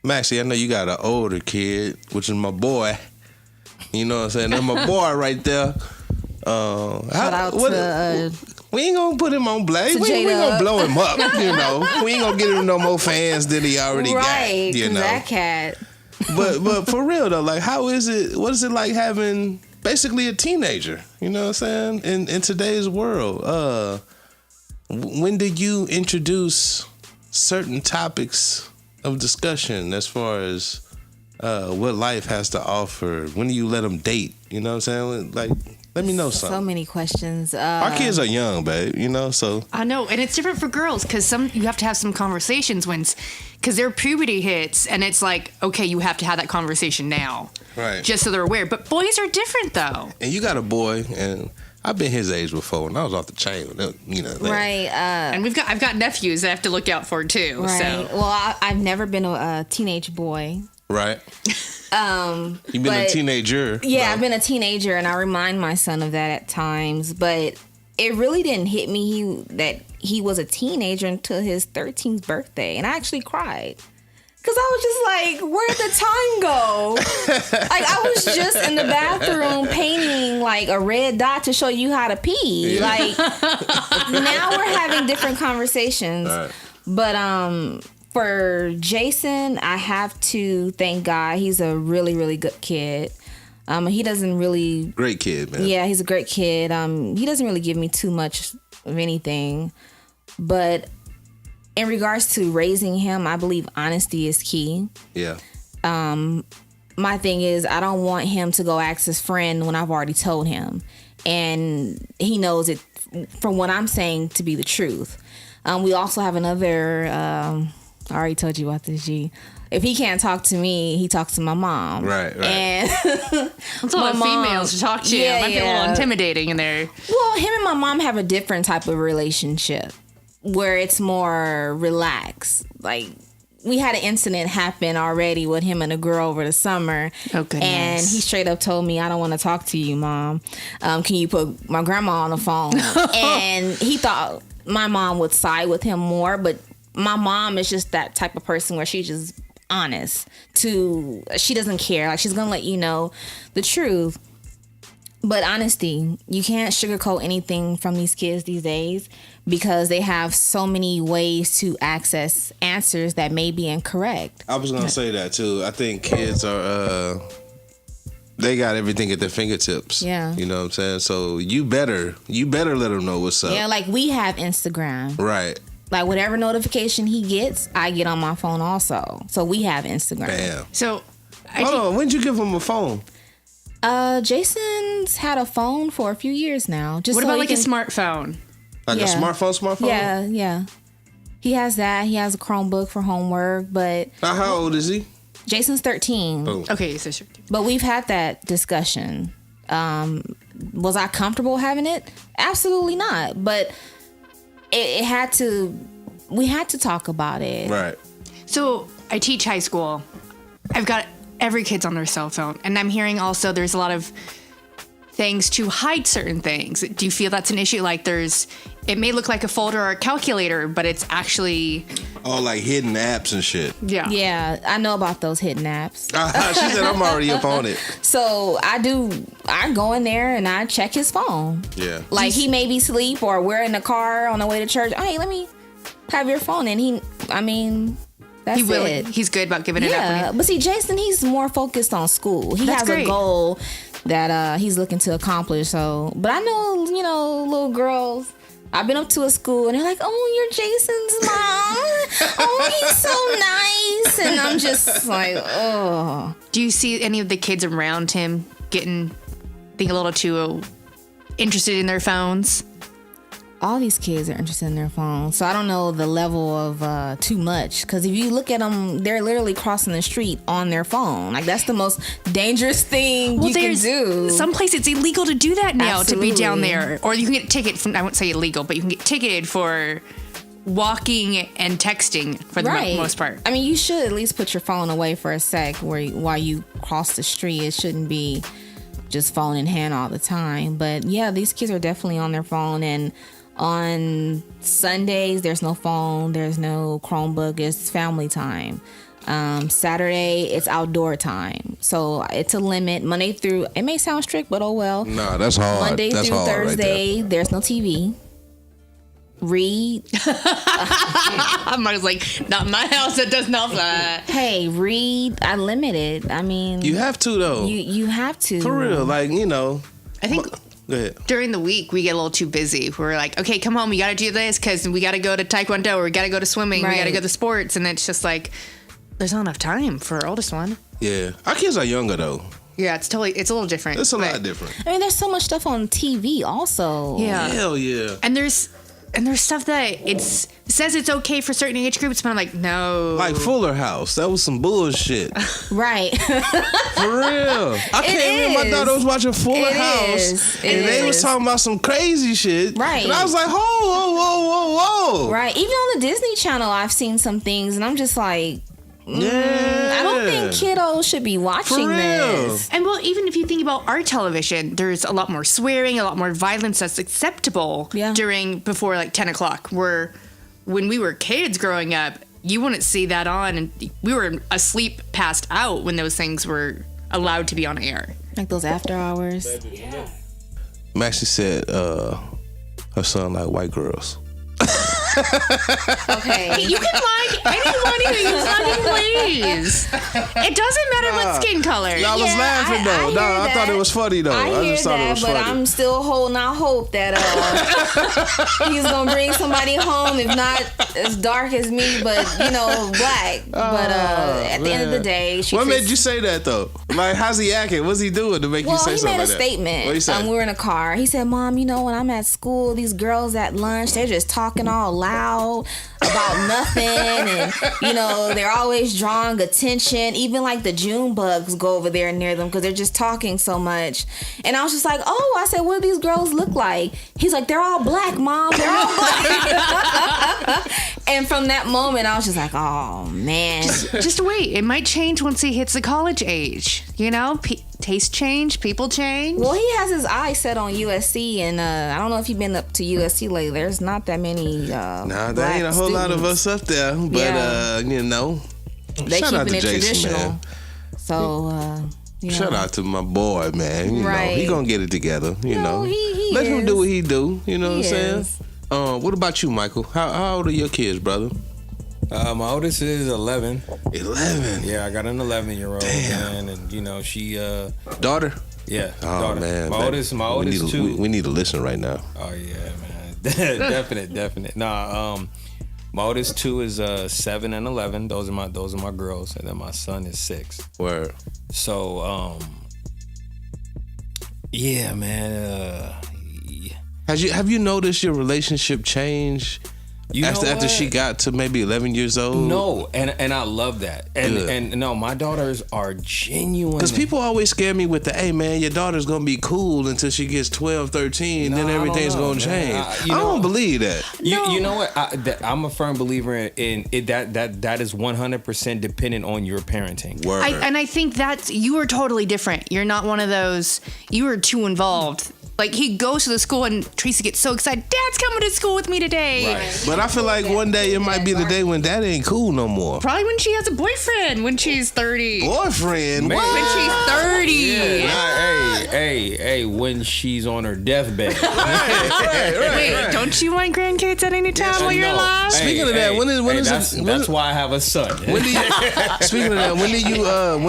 Maxie, I know you got an older kid, which is my boy. You know what I'm saying? That's my boy right there. Shout out to we ain't gonna put him on blast. We ain't gonna blow him up, you know. We ain't gonna get him no more fans than he already got, you know. That cat. But for real though, like, how is it? What is it like having basically a teenager? You know what I'm saying? In today's world, when did you introduce certain topics of discussion as far as what life has to offer? When do you let them date? You know what I'm saying? Like, let me know something. So many questions. Our kids are young, babe, you know, so. I know, and it's different for girls because you have to have some conversations because their puberty hits, and it's like, okay, you have to have that conversation now, Right. just so they're aware. But boys are different, though. And you got a boy, and I've been his age before, and I was off the chain, you know. Like, Right. And I've got nephews I have to look out for too. Right. So Well, I've never been a teenage boy. Right. You've been a teenager. Yeah, though. I've been a teenager, and I remind my son of that at times. But it really didn't hit me that he was a teenager until his 13th birthday, and I actually cried. Cause I was just like, where'd the time go? Like, I was just in the bathroom painting like a red dot to show you how to pee. Yeah. Like, now we're having different conversations. Right. But for Jason, I have to thank God. He's a really, really good kid. He doesn't really. Great kid, man. Yeah, he's a great kid. He doesn't really give me too much of anything, but in regards to raising him, I believe honesty is key. Yeah. My thing is, I don't want him to go ask his friend when I've already told him, and he knows it from what I'm saying to be the truth. We also have another. I already told you about this, G. If he can't talk to me, he talks to my mom. Right. And It's a lot of females to talk to. Yeah, It might be a little intimidating in there. well, him and my mom have a different type of relationship where it's more relaxed. Like, we had an incident happen already with him and a girl over the summer. Oh, goodness. And he straight up told me, I don't want to talk to you, Mom. Can you put my grandma on the phone? And he thought my mom would side with him more, but my mom is just that type of person where she's just honest. She doesn't care. Like, she's going to let you know the truth. But honesty, you can't sugarcoat anything from these kids these days because they have so many ways to access answers that may be incorrect. I was gonna say that too. I think kids are they got everything at their fingertips. Yeah. You know what I'm saying? So you better let them know what's up. Yeah, like we have Instagram. Right. Like whatever notification he gets, I get on my phone also. So we have Instagram. Damn. So, Hold on. When'd you give him a phone? Jason's had a phone for a few years now. Just what so about he like a can- smartphone? Like Yeah. a smartphone? Yeah. He has that. He has a Chromebook for homework, but Now, how old is he? Jason's 13. Oh. Okay, so sure. But we've had that discussion. Was I comfortable having it? Absolutely not. But it had to. We had to talk about it. Right. So I teach high school. I've got every kid's on their cell phone, and I'm hearing also there's a lot of things to hide certain things. Do you feel that's an issue? Like it may look like a folder or a calculator, but it's actually Oh, like hidden apps and shit. yeah. Yeah, I know about those hidden apps. She said I'm already up on it. So I go in there and I check his phone. Yeah. Like he may be asleep or we're in the car on the way to church. Hey, let me have your phone. And that's He will. it. He's good about giving it Yeah, up. but see, Jason, he's more focused on school. He That's has great. a goal that he's looking to accomplish. So, but I know, little girls. I've been up to a school and they're like, "Oh, you're Jason's mom. Oh, he's so nice." And I'm just like, "Oh." Do you see any of the kids around him being a little too interested in their phones? All these kids are interested in their phones. So I don't know the level of too much. Because if you look at them, they're literally crossing the street on their phone. Like, that's the most dangerous thing you can do. Some place it's illegal to do that now, to be down Absolutely. there. Or you can get a ticket from, I won't say illegal, but you can get ticketed for walking and texting for the most part. I mean, you should at least put your phone away for a sec while you cross the street. It shouldn't be just phone in hand all the time. But yeah, these kids are definitely on their phone. And on Sundays, there's no phone, there's no Chromebook, it's family time. Saturday, it's outdoor time. So it's a limit. Monday through, it may sound strict, but oh well. Nah, that's hard. Monday That's through hard Thursday, there's no TV. Read. I'm always like, not my house, that does not fly. Hey, read. I limit it. I mean, You have to though. you have to. For real, like I think Go ahead. during the week we get a little too busy. We're like, okay, come home, we got to do this because we got to go to Taekwondo or we got to go to swimming, we got to Right. go to sports, and it's just like there's not enough time for our oldest one. Yeah, our kids are younger though. Yeah, it's a little different. It's a but- lot different. I mean, there's so much stuff on TV also. Yeah. Hell yeah. And there's stuff that it says it's okay for certain age groups, but I'm like, no. Like Fuller House, that was some bullshit. Right. For real. I came in, my is. daughter was watching Fuller It House, is. It and they was is. talking about some crazy shit. Right. And I was like, whoa. Right. Even on the Disney Channel, I've seen some things, and I'm just like, I don't think kiddos should be watching this. And well, even if you think about our television, there's a lot more swearing, a lot more violence that's acceptable before like 10 o'clock. Where when we were kids growing up, you wouldn't see that on, and we were asleep, passed out when those things were allowed to be on air. Like those after hours. Yeah. Maxie said her son like white girls. Okay. You can like anyone who you fucking please. It doesn't matter what skin color. I was laughing though. I thought it was funny though. I just thought it was but funny. I'm still holding out hope that he's gonna bring somebody home, if not as dark as me, but black. But at the end of the day, what made you say that though? Like, how's he acting? What's he doing to make you say something like that? Well, he made a statement. What he say? We were in a car. He said, "Mom, when I'm at school, these girls at lunch, they're just talking all loud about nothing, and they're always drawing attention. Even like the June bugs go over there near them because they're just talking so much." And I was just like, "Oh," I said, "what do these girls look like?" He's like, "They're all black, Mom. They're all black." And from that moment, I was just like, "Oh man." Just wait. It might change once he hits the college age. Taste change, people change. Well, he has his eyes set on USC, and I don't know if you've been up to USC lately. There's not that many. There ain't a whole lot of us up there, but they shout out keeping to it Jason, traditional. man. So Shout out to my boy, man. You know, Right. he gonna get it together. You know, he let him is. do what he do. You know what I'm He saying? is. What about you, Michael? How old are your kids, brother? My oldest is 11. 11. Yeah, I got an 11-year-old, Damn. man, and she Daughter. yeah, Oh daughter. man, my oldest too. We need to listen right now. Oh yeah, man, definite. Nah, my oldest two is 7 and 11. Those are my girls, and then my son is 6. Word. So yeah, man. Have you noticed your relationship change after she got to maybe 11 years old? No, and I love that. And no, my daughters are genuine. Because people always scare me with the, hey man, your daughter's gonna be cool until she gets 12, 13, then everything's gonna change. I don't believe that. You know what? I'm a firm believer in it, that is 100% dependent on your parenting. Word. And I think you are totally different. You're not one of those, you are too involved. Like, he goes to the school and Tracy gets so excited, Dad's coming to school with me today. Right. But I feel like one day it might be the day when that ain't cool no more. Probably when she has a boyfriend, when she's 30. Boyfriend? Man. What? When she's 30. Yeah. Hey, when she's on her deathbed. Wait, don't you want grandkids at any time while you're alive? Speaking of that, when is that's why I have a son. Speaking of that, when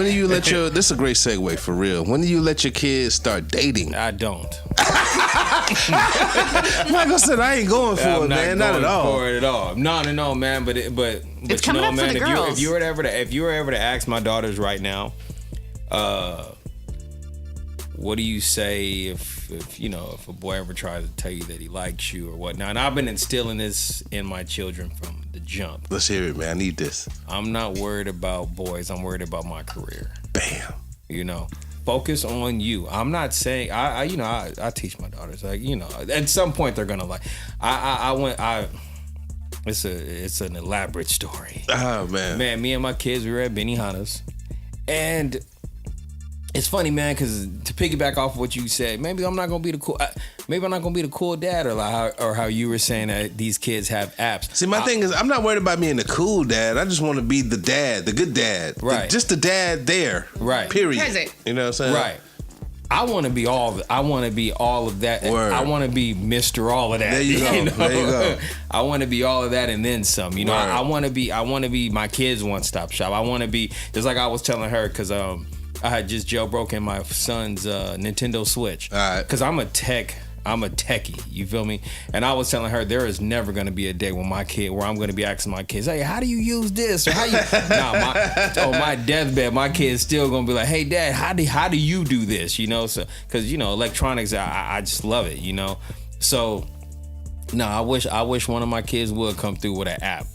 do you let your, this is a great segue for real. When do you let your kids start dating? I don't. Michael said I ain't going for it, man. Not at all. For it at all. No, man. But It's you coming know, up for man, the girls. if you were ever to ask my daughters right now, what do you say if a boy ever tries to tell you that he likes you or whatnot? And I've been instilling this in my children from the jump. Let's hear it, man. I need this. I'm not worried about boys. I'm worried about my career. Bam. Focus on you. I'm not saying I teach my daughters, like, at some point they're gonna like. It's an elaborate story. Oh man. Man, me and my kids, we were at Benihana's, and it's funny, man, because to piggyback off of what you said, maybe I'm not gonna be the cool dad, or how you were saying that these kids have apps. See, my thing is, I'm not worried about being the cool dad. I just want to be the dad, the good dad, Right. just the dad there, Right. Period. Present. You know what I'm saying? Right. I want to be all of that. Word. I want to be Mr. All of that. There you go. There you go. I want to be all of that and then some. Word. I want to be my kids' one-stop shop. I want to be just like I was telling her, because I had just jailbroken my son's Nintendo Switch. All right. Because I'm a techie, you feel me? And I was telling her there is never going to be a day where I'm going to be asking my kids, hey, how do you use this? Or how you? On my deathbed, my kids still going to be like, hey, Dad, how do you do this? So because electronics, I just love it. So no, I wish one of my kids would come through with an app.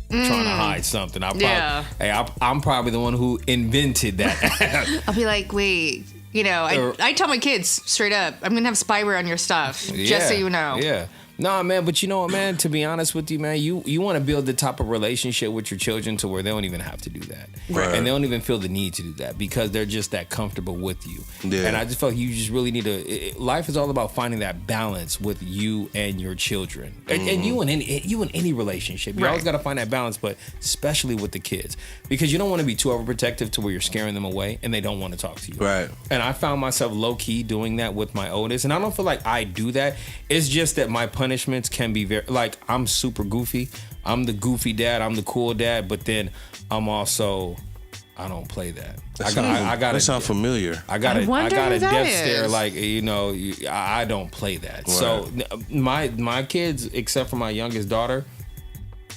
Trying to hide something. I'm probably the one who invented that. I'll be like, wait. I tell my kids straight up, I'm going to have spyware on your stuff, just so you know. Yeah. Nah, man, but you know what, man? To be honest with you, man, you want to build the type of relationship with your children to where they don't even have to do that. Right. And they don't even feel the need to do that because they're just that comfortable with you. Yeah. And I just felt like you just really need to. Life is all about finding that balance with you and your children, and you in any relationship. You always got to find that balance, but especially with the kids, because you don't want to be too overprotective to where you're scaring them away and they don't want to talk to you. Right. And I found myself low key doing that with my oldest, and I don't feel like I do that. It's just that my punishments can be very like I'm super goofy. I'm the goofy dad. I'm the cool dad, but then I'm also I don't play that. I got that sound familiar. I got a who death that stare. is. Like I don't play that. Right. So my kids, except for my youngest daughter,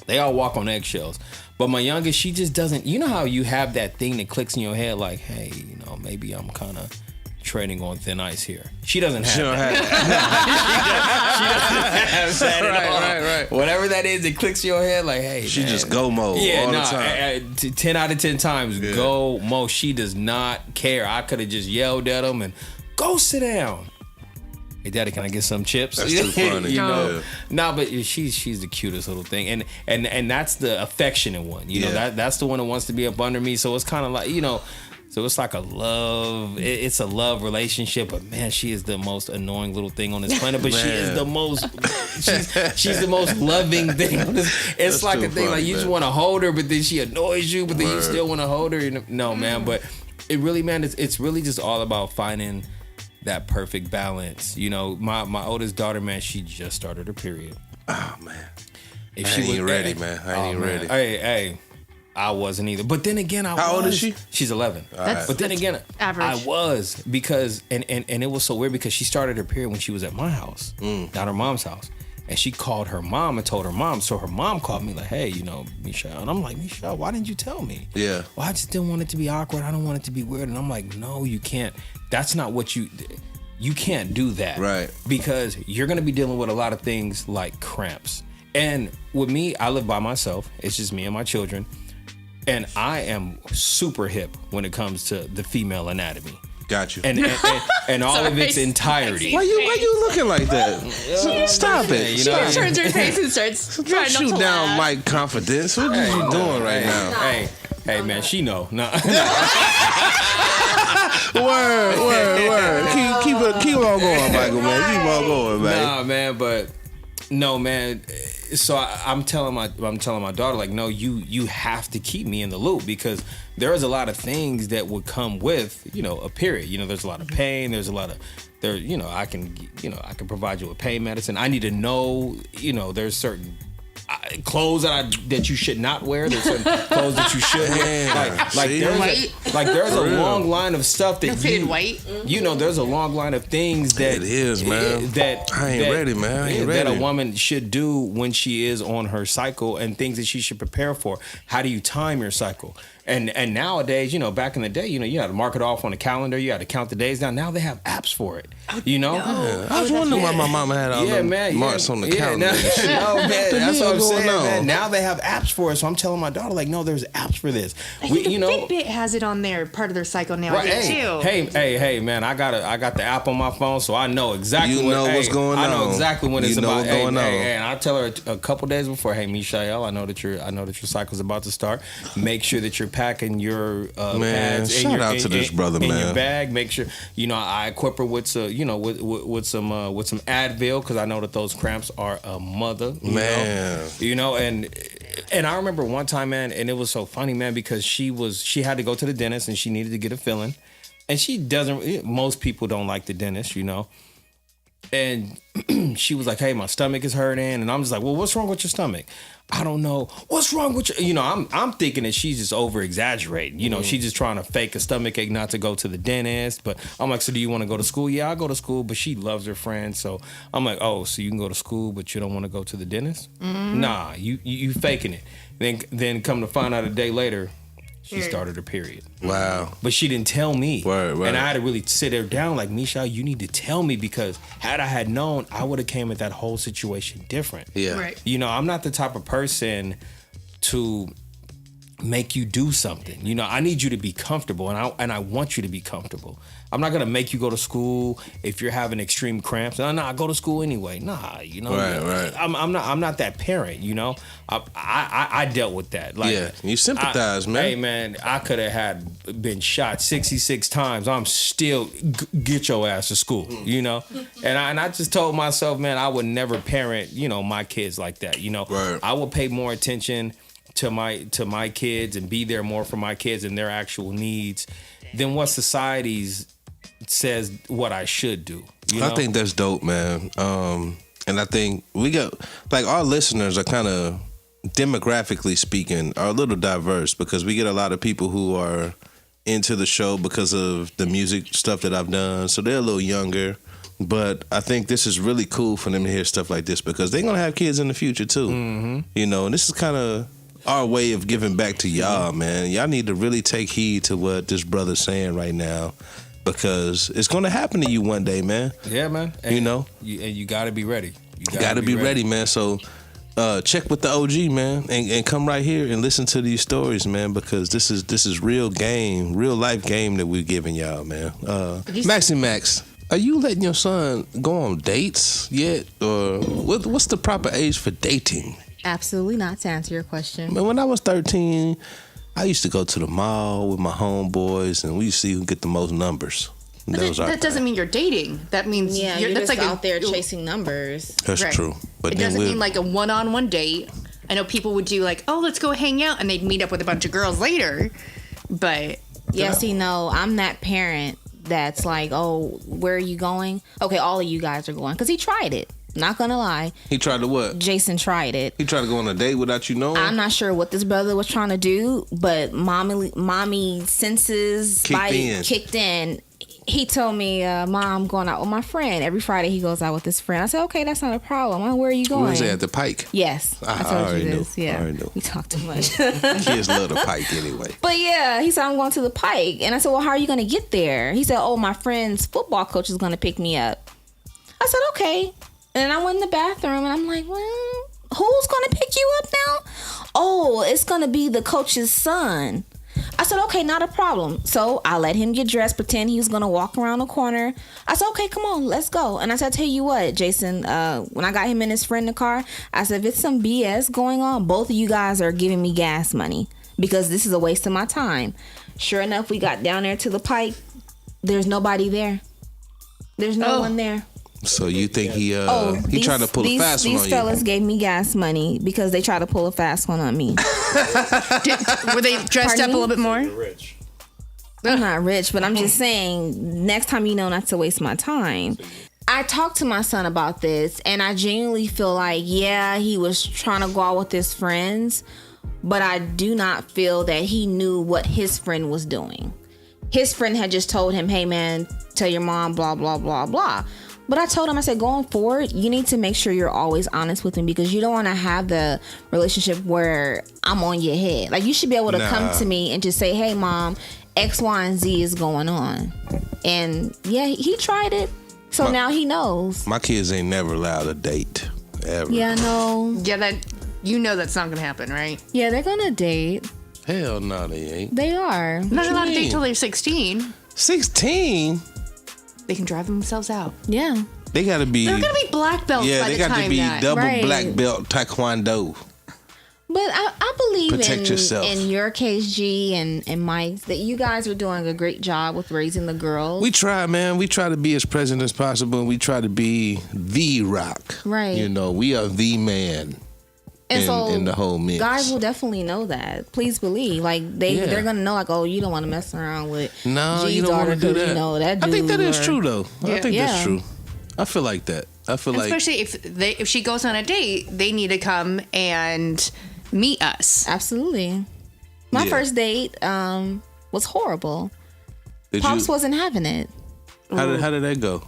they all walk on eggshells. But my youngest, she just doesn't. You know how you have that thing that clicks in your head, like, hey, maybe I'm kind of treading on thin ice here. She doesn't have that. She doesn't have that at all. Right. Whatever that is, it clicks in your head like, hey, She man. just go mode all the time. 10 out of 10 times, go mode. She does not care. I could have just yelled at him and go sit down. Hey, Daddy, can I get some chips? That's too funny. Yeah. Nah, but she's the cutest little thing, and that's the affectionate one. That's the one that wants to be up under me. So it's kind of like So it's like a love. It's a love relationship. But man, she is the most annoying little thing on this planet. But she is the most. She's the most loving thing on this. It's That's like too a thing. funny, like you just man. want to hold her, but then she annoys you. But then you still want to hold her. No, man. But it really, man, it's really just all about finding that perfect balance. My oldest daughter, man, she just started her period. Oh man, If I ain't ready, man. I ain't ready. Hey, I wasn't either. But then again, How old is she? She's 11. That's- But then again, average. I was because and it was so weird because she started her period when she was at my house, not her mom's house. And she called her mom and told her mom. So her mom called me like, hey, Michelle. And I'm like, Michelle, why didn't you tell me? Yeah. Well, I just didn't want it to be awkward. I don't want it to be weird. And I'm like, no, you can't. That's not what you can't do that. Right. Because you're going to be dealing with a lot of things like cramps. And with me, I live by myself. It's just me and my children. And I am super hip when it comes to the female anatomy. Got you. And all of its entirety. Why you looking like that? Stop it. You know, She turns her face and starts Don't trying not shoot to down laugh. Mike confidence. What are you doing right now? Hey, man, she know. Nah. Word. Keep on going, Michael, man. Keep on going, man. Nah, man, but no, man. So I'm telling my daughter, like, no, you have to keep me in the loop because there's a lot of things that would come with, a period. There's a lot of pain. There's a lot of I can provide you with pain medicine. I need to know, there's certain clothes that you should not wear. There's certain clothes that you should wear. There's a long line of stuff that Faded white. there's a long line of things that It is, man. I ain't ready, man. I ain't that ready. a woman should do when she is on her cycle and things that she should prepare for. How do you time your cycle? And nowadays, back in the day, you had to mark it off on a calendar. You had to count the days down. Now they have apps for it. Yeah, I was wondering why my mama had all them marks on the calendar. No, man, that's what I'm saying, going on? man. Now they have apps for it. So I'm telling my daughter, like, no, there's apps for this. I think the Fitbit has it on there, part of their cycle now. Right, I think, too. Hey, man! I got the app on my phone, so I know exactly what's going on. I know exactly when it's You know about. what's going on. And I tell her a couple days before, hey, Michelle, I know that your cycle's about to start. Make sure that you're packing your Man, pads shout out to this brother, in man. your bag. Make sure I equip her with some with some Advil because I know that those cramps are a mother. You know, and I remember one time, man, and it was so funny, man, because she had to go to the dentist and she needed to get a filling, and she doesn't. Most people don't like the dentist, And she was like, hey, my stomach is hurting. And I'm just like, well, what's wrong with your stomach? I don't know. What's wrong with you? I'm thinking that she's just over exaggerating. She's just trying to fake a stomach ache not to go to the dentist. But I'm like, so do you want to go to school? Yeah, I'll go to school. But she loves her friends. So I'm like, oh, so you can go to school, but you don't want to go to the dentist? Nah, you faking it. Then come to find out a day later, she started her period. Wow. But she didn't tell me. Right. And I had to really sit her down like, Michelle, you need to tell me because had I had known, I would have came at that whole situation different. Yeah. Right. I'm not the type of person to make you do something. You know, I need you to be comfortable, and I want you to be comfortable. I'm not gonna make you go to school if you're having extreme cramps. No, go to school anyway. Nah, you know. Right. I'm not that parent. You know. I dealt with that. Like, yeah, you sympathize, man. Hey, man, I could have been shot 66 times. I'm still get your ass to school. You know. And I just told myself, man, I would never parent, you know, my kids like that. You know. Right. I would pay more attention to my kids and be there more for my kids and their actual needs than what society's says what I should do. You know? I think that's dope, man. And I think we got, like, our listeners are kind of, demographically speaking, are a little diverse, because we get a lot of people who are into the show because of the music stuff that I've done. So they're a little younger. But I think this is really cool for them to hear stuff like this, because they're going to have kids in the future too. Mm-hmm. You know, and this is kind of our way of giving back to y'all, man. Y'all need to really take heed to what this brother's saying right now, because it's going to happen to you one day, man. Yeah, man. And you know? You got to be ready. You got to be ready, man. So check with the OG, man, and come right here and listen to these stories, man, because this is real game, real life game that we're giving y'all, man. Max, are you letting your son go on dates yet? Or what's the proper age for dating? Absolutely not, to answer your question. Man, when I was 13, I used to go to the mall with my homeboys, and we used to see who get the most numbers. That doesn't mean you're dating. That means you're that's just like out there chasing numbers. That's right. true. But it doesn't mean like a one-on-one date. I know people would do like, oh, let's go hang out, and they'd meet up with a bunch of girls later. But see, no, I'm that parent that's like, oh, where are you going? Okay, all of you guys are going, because he tried it. Not gonna lie. He tried to what? Jason tried it. He tried to go on a date without you knowing? I'm not sure what this brother was trying to do, but mommy senses kicked in. He told me, Mom, I'm going out with my friend. Every Friday he goes out with his friend. I said, okay, that's not a problem. Where are you going? Where was it, at the Pike? Yes. I told you this. Knew. Yeah. I already knew. We talked too much. Kids love the Pike anyway. But yeah, he said, I'm going to the Pike. And I said, well, how are you going to get there? He said, oh, my friend's football coach is going to pick me up. I said, okay. And then I went in the bathroom and I'm like, well, who's going to pick you up now? Oh, it's going to be the coach's son. I said, okay, not a problem. So I let him get dressed, pretend he was going to walk around the corner. I said, okay, come on, let's go. And I said, tell you what, Jason, when I got him and his friend in the car, I said, if it's some BS going on, both of you guys are giving me gas money, because this is a waste of my time. Sure enough, we got down there to the Pike. There's nobody there. There's no one there. So you think he tried to pull a fast one on you? These fellas gave me gas money because they tried to pull a fast one on me. Were they dressed up a little bit more? I'm not rich, but I'm just saying, next time you know not to waste my time. I talked to my son about this, and I genuinely feel like, yeah, he was trying to go out with his friends, but I do not feel that he knew what his friend was doing. His friend had just told him, hey, man, tell your mom, blah, blah, blah, blah. But I told him, I said, going forward, you need to make sure you're always honest with him, because you don't want to have the relationship where I'm on your head. Like, you should be able to come to me and just say, hey, Mom, X, Y, and Z is going on. And yeah, he tried it. So now he knows. My kids ain't never allowed a date, ever. Yeah, no. Yeah, that's not going to happen, right? Yeah, they're going to date. Hell no, they ain't. They are. Not allowed to date till they're 16. 16? They can drive themselves out. Yeah. They gotta be. They're gonna be black belts. Yeah, by they the got time to be that. double Right. black belt taekwondo. But I believe Protect yourself. in your case, G and Mike, that you guys are doing a great job with raising the girls. We try, man. We try to be as present as possible. We try to be the rock. Right. You know, we are the man. In the whole mix. Guys will definitely know that. Please believe. Like they're gonna know, like, oh, you don't want to mess around with No, G's you don't want to do that. You know, that dude, I think that is or- true, though. I think that's Yeah. true. I feel like that. I feel like Especially if she goes on a date, they need to come and meet us. Absolutely. My Yeah. first date was horrible. Did Pops you, wasn't having it. how did that go?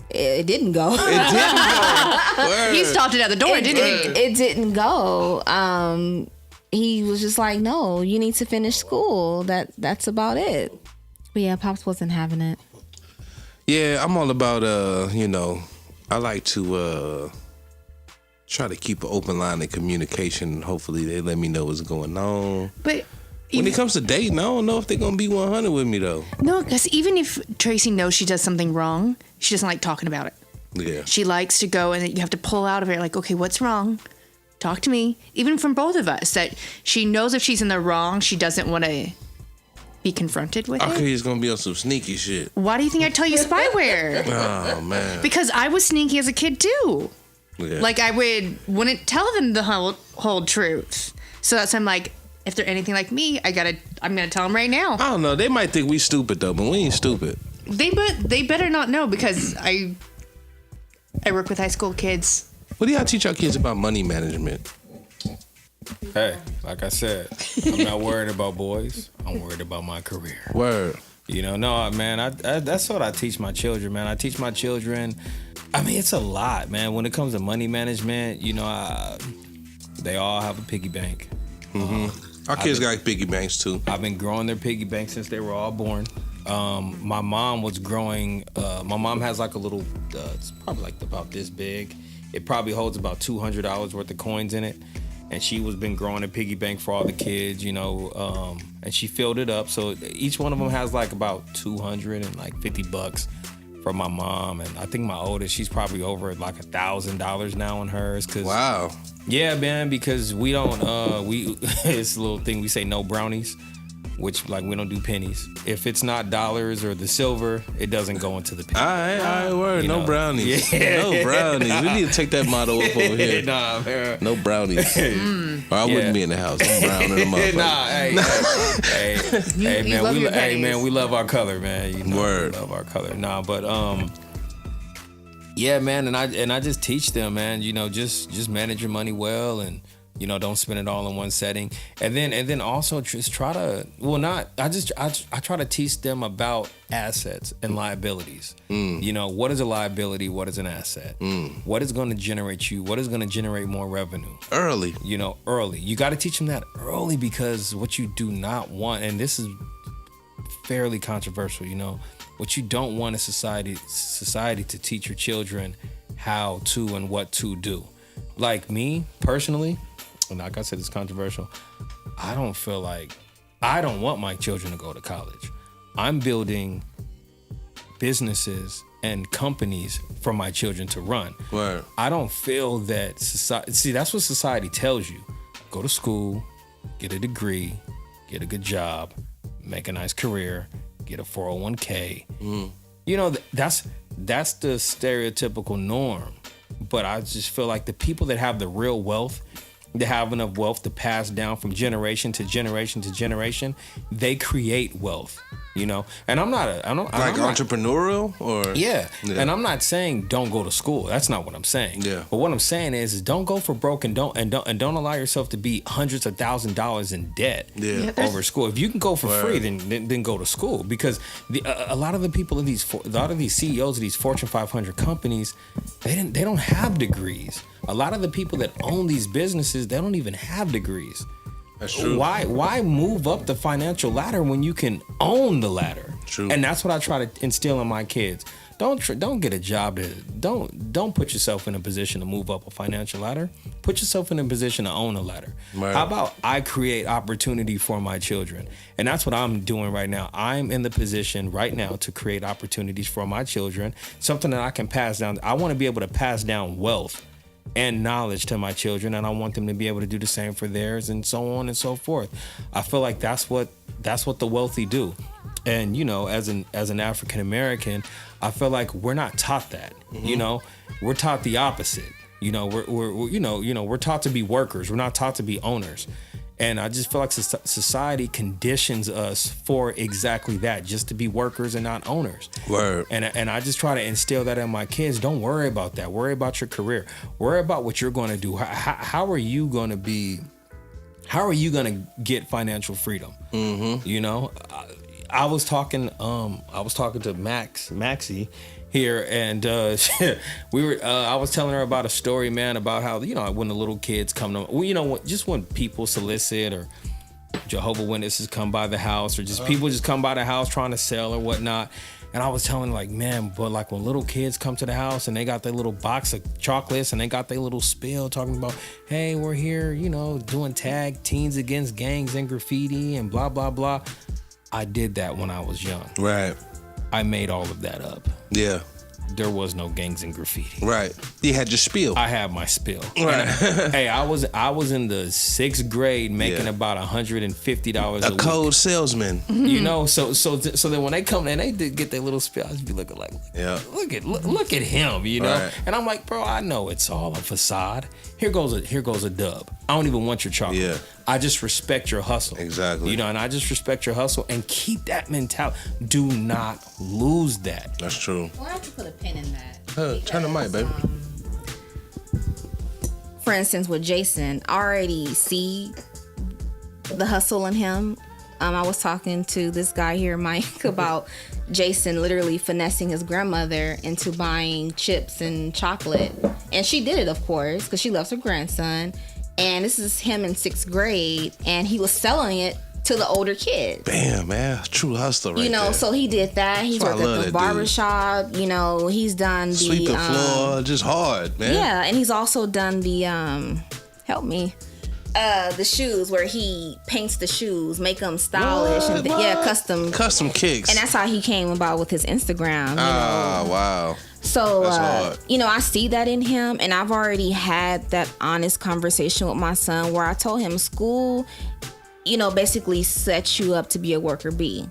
It didn't go. It didn't go. Word. He stopped it at the door, didn't he? It didn't go. He was just like, no, you need to finish school. That's about it. But yeah, Pops wasn't having it. Yeah, I'm all about you know, I like to try to keep an open line of communication. Hopefully they let me know what's going on. But when it comes to dating, I don't know if they're gonna be 100 with me though. no, because even if Tracy knows she does something wrong, she doesn't like talking about it. Yeah. She likes to go and you have to pull out of it like, okay, what's wrong? Talk to me. Even from both of us, that she knows if she's in the wrong, she doesn't want to be confronted with Okay, it. he's gonna be on some sneaky shit. Why do you think I tell you spyware? Oh man. Because I was sneaky as a kid too. Yeah. Like I wouldn't tell them the whole truth. So that's why I'm like, if they're anything like me, I'm gonna tell them right now. I don't know. They might think we stupid though, but we ain't stupid. They better not know because I work with high school kids. What do y'all teach our kids about money management? Hey, like I said, I'm not worried about boys. I'm worried about my career. Word. You know, no, man, I that's what I teach my children, man. I teach my children. I mean, it's a lot, man. When it comes to money management, you know, they all have a piggy bank. Our kids got piggy banks too. I've been growing their piggy bank since they were all born. My mom was growing. My mom has like a little. It's probably like about this big. It probably holds about $200 worth of coins in it. And she was been growing a piggy bank for all the kids, you know, and she filled it up. So each one of them has like about $250 from my mom. And I think my oldest, she's probably over like $1,000 now on hers. Cause, Wow. yeah, man, because we don't, it's a little thing we say no brownies, which like we don't do pennies. If it's not dollars or the silver, it doesn't go into the penny. All right, word. You No know. brownies. Yeah. No brownies. We need to take that motto up over here. Nah, man. No brownies. Or I Yeah. wouldn't be in the house. I'm brown in the motherfucker. Nah, hey, You man, love we your hey pennies. man, we love our color, man. You know, Word. we love our color. Nah, but yeah, man, and I just teach them, man. You know, just manage your money well, and you know, don't spend it all in one setting, and then also just try to I try to teach them about assets and liabilities. You know, what is a liability? What is an asset? What is going to generate you? What is going to generate more revenue? Early. You know, early. You got to teach them that early, because what you do not want, and this is fairly controversial, you know, what you don't want is society to teach your children how to and what to do. Like me personally, and like I said, it's controversial. I don't want my children to go to college. I'm building businesses and companies for my children to run. Word. I don't feel that society. See, that's what society tells you: go to school, get a degree, get a good job, make a nice career, get a 401k. You know, that's the stereotypical norm. But I just feel like the people that have the real wealth, they have enough wealth to pass down from generation to generation to generation, they create wealth. You know, and I'm not Entrepreneurial or yeah. And I'm not saying don't go to school. That's not what I'm saying. Yeah. But what I'm saying is don't go for broke and don't allow yourself to be hundreds of $1,000s in debt over school. If you can go for free, then go to school, because a lot of the people in these CEOs of these Fortune 500 companies, they don't have degrees. A lot of the people that own these businesses, they don't even have degrees. That's true. Why move up the financial ladder when you can own the ladder? True. And that's what I try to instill in my kids. Don't get a job don't put yourself in a position to move up a financial ladder. Put yourself in a position to own a ladder. Right. How about I create opportunity for my children? And that's what I'm doing right now. I'm in the position right now to create opportunities for my children, something that I can pass down. I want to be able to pass down wealth and knowledge to my children, and I want them to be able to do the same for theirs, and so on and so forth. I feel like that's what the wealthy do. And you know, as an African American, I feel like we're not taught that. You know, we're taught the opposite. You know, we're taught to be workers. We're not taught to be owners. And I just feel like society conditions us for exactly that, just to be workers and not owners. Word. And I just try to instill that in my kids. Don't worry about that. Worry about your career. Worry about what you're going to do. How are you going to be? How are you going to get financial freedom? You know, I was talking to Maxie here, and I was telling her about a story, man, about how, you know, when the little kids come to, well, you know, just when people solicit or Jehovah's Witnesses come by the house, or just people just come by the house trying to sell or whatnot. And I was telling like, man, but like when little kids come to the house and they got their little box of chocolates and they got their little spill talking about, hey, we're here, you know, doing tag teens against gangs and graffiti and blah, blah, blah. I did that when I was young. Right. I made all of that up. Yeah. There was no gangs and graffiti. Right. You had your spiel. I had my spill. Right. Hey, I was in the 6th grade making about $150 a week. A cold salesman. You know, so then when they come and they did get their little spill, I just be looking like, look at him, you know. Right. And I'm like, bro, I know it's all a facade. Here goes a dub. I don't even want your chocolate. Yeah. I just respect your hustle. Exactly. You know, and I just respect your hustle and keep that mentality. Do not lose that. That's true. Why don't you put a pin in that? Turn the mic, baby. For instance, with Jason, I already see the hustle in him. I was talking to this guy here, Mike, about Jason literally finessing his grandmother into buying chips and chocolate. And she did it, of course, because she loves her grandson. And this is him in 6th grade, and he was selling it to the older kids. Bam, man. True hustler right You know, there. so he did that. He's That's why I worked love at the that barbershop. You know, he's done the... Sweep the floor. Just hard, man. Yeah, and he's also done the... help me. The shoes, where he paints the shoes, make them stylish. What? Custom. Custom kicks. And that's how he came about with his Instagram. You know? Wow. So, That's hard. you know, I see that in him, and I've already had that honest conversation with my son where I told him school, you know, basically sets you up to be a worker bee.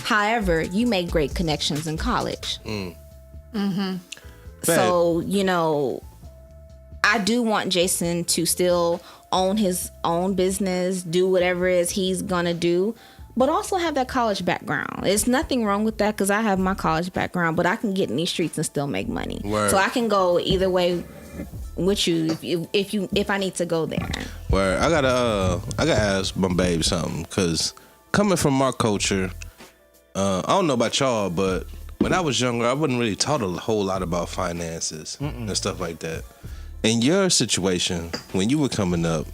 However, you make great connections in college. So, you know, I do want Jason to still own his own business, do whatever it is he's gonna do, but also have that college background. There's nothing wrong with that because I have my college background, but I can get in these streets and still make money. Word. So I can go either way with you if I need to go there. Where I gotta ask my babe something, because coming from our culture, I don't know about y'all, but when I was younger, I wasn't really taught a whole lot about finances and stuff like that. In your situation, when you were coming up,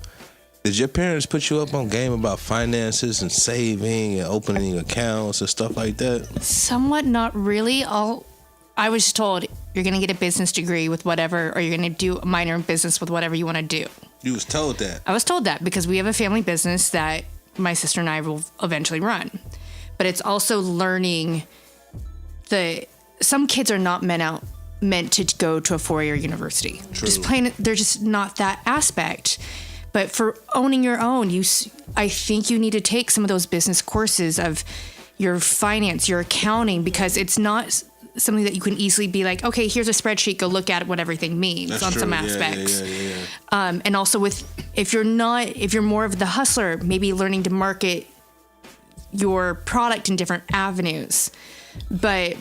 did your parents put you up on game about finances and saving and opening accounts and stuff like that? Somewhat, not really. I was told you're going to get a business degree with whatever, or you're going to do a minor in business with whatever you want to do. You was told that? I was told that because we have a family business that my sister and I will eventually run. But it's also learning some kids are not meant to go to a 4-year university. True. Just plain, they're just not that aspect. But for owning your own, I think you need to take some of those business courses of your finance, your accounting, because it's not something that you can easily be like, okay, here's a spreadsheet, go look at what everything means. That's on true. some Yeah, aspects. yeah. And also if you're more of the hustler, maybe learning to market your product in different avenues. But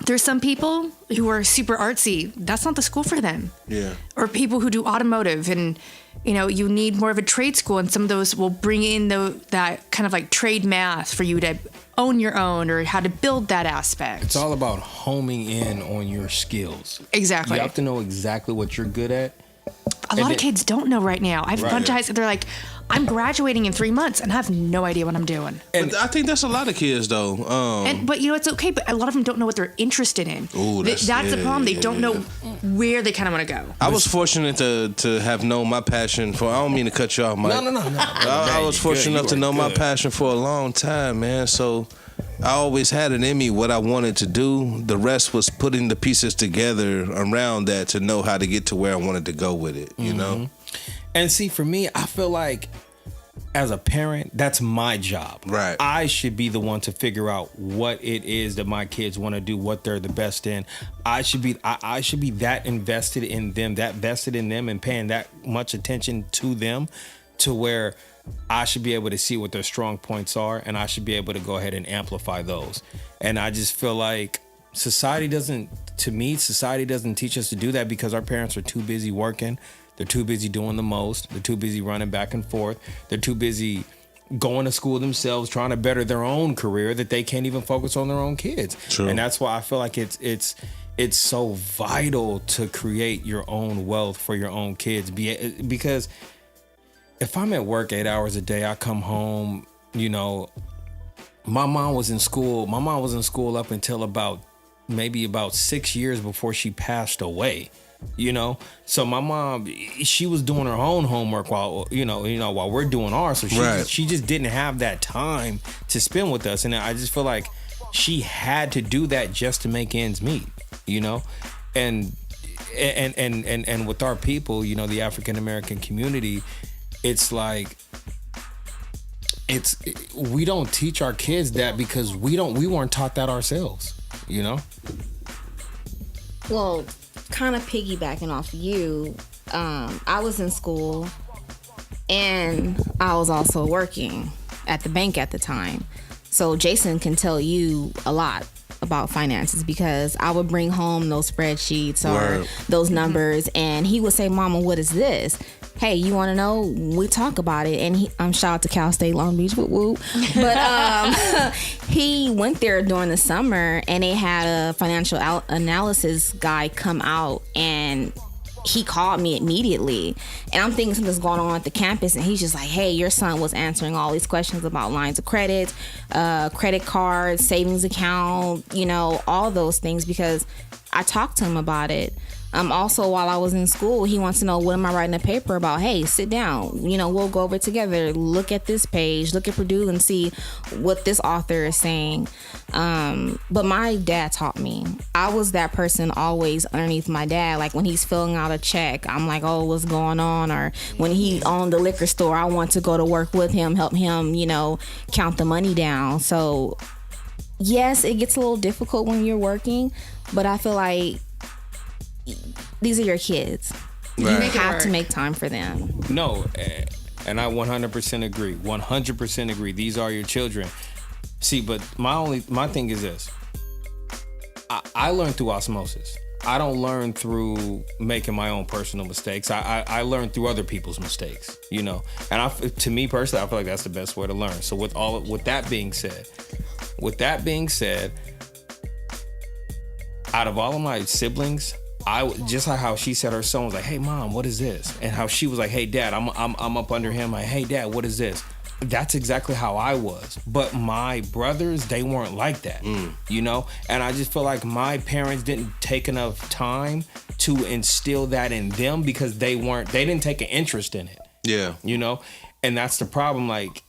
there's some people who are super artsy. That's not the school for them. Yeah. Or people who do automotive, and you know, you need more of a trade school, and some of those will bring in that kind of like trade math for you to own your own or how to build that aspect. It's all about homing in on your skills. Exactly. You have to know exactly what you're good at. A lot of kids don't know right now. I have a bunch of guys that they're like, I'm graduating in 3 months and I have no idea what I'm doing. But I think that's a lot of kids though. But you know, it's okay. But a lot of them don't know what they're interested in. Ooh, that's the problem. They don't know where they kind of want to go. I was fortunate to have known my passion for. I don't mean to cut you off, Mike. No. I was fortunate enough to know my passion for a long time, man. So I always had it in me what I wanted to do. The rest was putting the pieces together around that to know how to get to where I wanted to go with it. You know. And see, for me, I feel like as a parent, that's my job. Right. I should be the one to figure out what it is that my kids want to do, what they're the best in. I should be that invested in them, that vested in them, and paying that much attention to them, to where I should be able to see what their strong points are, and I should be able to go ahead and amplify those. And I just feel like society doesn't teach us to do that because our parents are too busy working. They're too busy doing the most. They're too busy running back and forth. They're too busy going to school themselves, trying to better their own career, that they can't even focus on their own kids. True. And that's why I feel like it's so vital to create your own wealth for your own kids. Because if I'm at work 8 hours a day, I come home, you know, my mom was in school. My mom was in school up until maybe about 6 years before she passed away. You know, so my mom, she was doing her own homework while while we're doing ours. So she just didn't have that time to spend with us, and I just feel like she had to do that just to make ends meet. You know, and with our people, you know, the African American community, it's like we don't teach our kids that because we weren't taught that ourselves. You know. Well, kind of piggybacking off you, I was in school and I was also working at the bank at the time. So Jason can tell you a lot about finances because I would bring home those spreadsheets or those numbers and he would say, Mama, what is this? Hey, you want to know? We talk about it. And shout out to Cal State Long Beach, whoop whoop. But he went there during the summer and they had a financial analysis guy come out and he called me immediately. And I'm thinking something's going on at the campus and he's just like, hey, your son was answering all these questions about lines of credit, credit cards, savings account, you know, all those things because I talked to him about it. Also, while I was in school, he wants to know what am I writing a paper about? Hey, sit down. You know, we'll go over it together. Look at this page. Look at Purdue and see what this author is saying. But my dad taught me. I was that person always underneath my dad. Like when he's filling out a check, I'm like, oh, what's going on? Or when he owned the liquor store, I want to go to work with him, help him, you know, count the money down. So, yes, it gets a little difficult when you're working, but I feel like these are your kids. You have to make time for them. No, and I 100% agree. 100% agree. These are your children. See, but my thing is this. I learn through osmosis. I don't learn through making my own personal mistakes. I learn through other people's mistakes, you know. And to me personally, I feel like that's the best way to learn. So with that being said, out of all of my siblings, I just like how she said her son was like, "Hey mom, what is this?" And how she was like, "Hey dad, I'm up under him." Like, "Hey dad, what is this?" That's exactly how I was. But my brothers, they weren't like that, you know? And I just feel like my parents didn't take enough time to instill that in them because they didn't take an interest in it. Yeah. You know? And that's the problem. Like,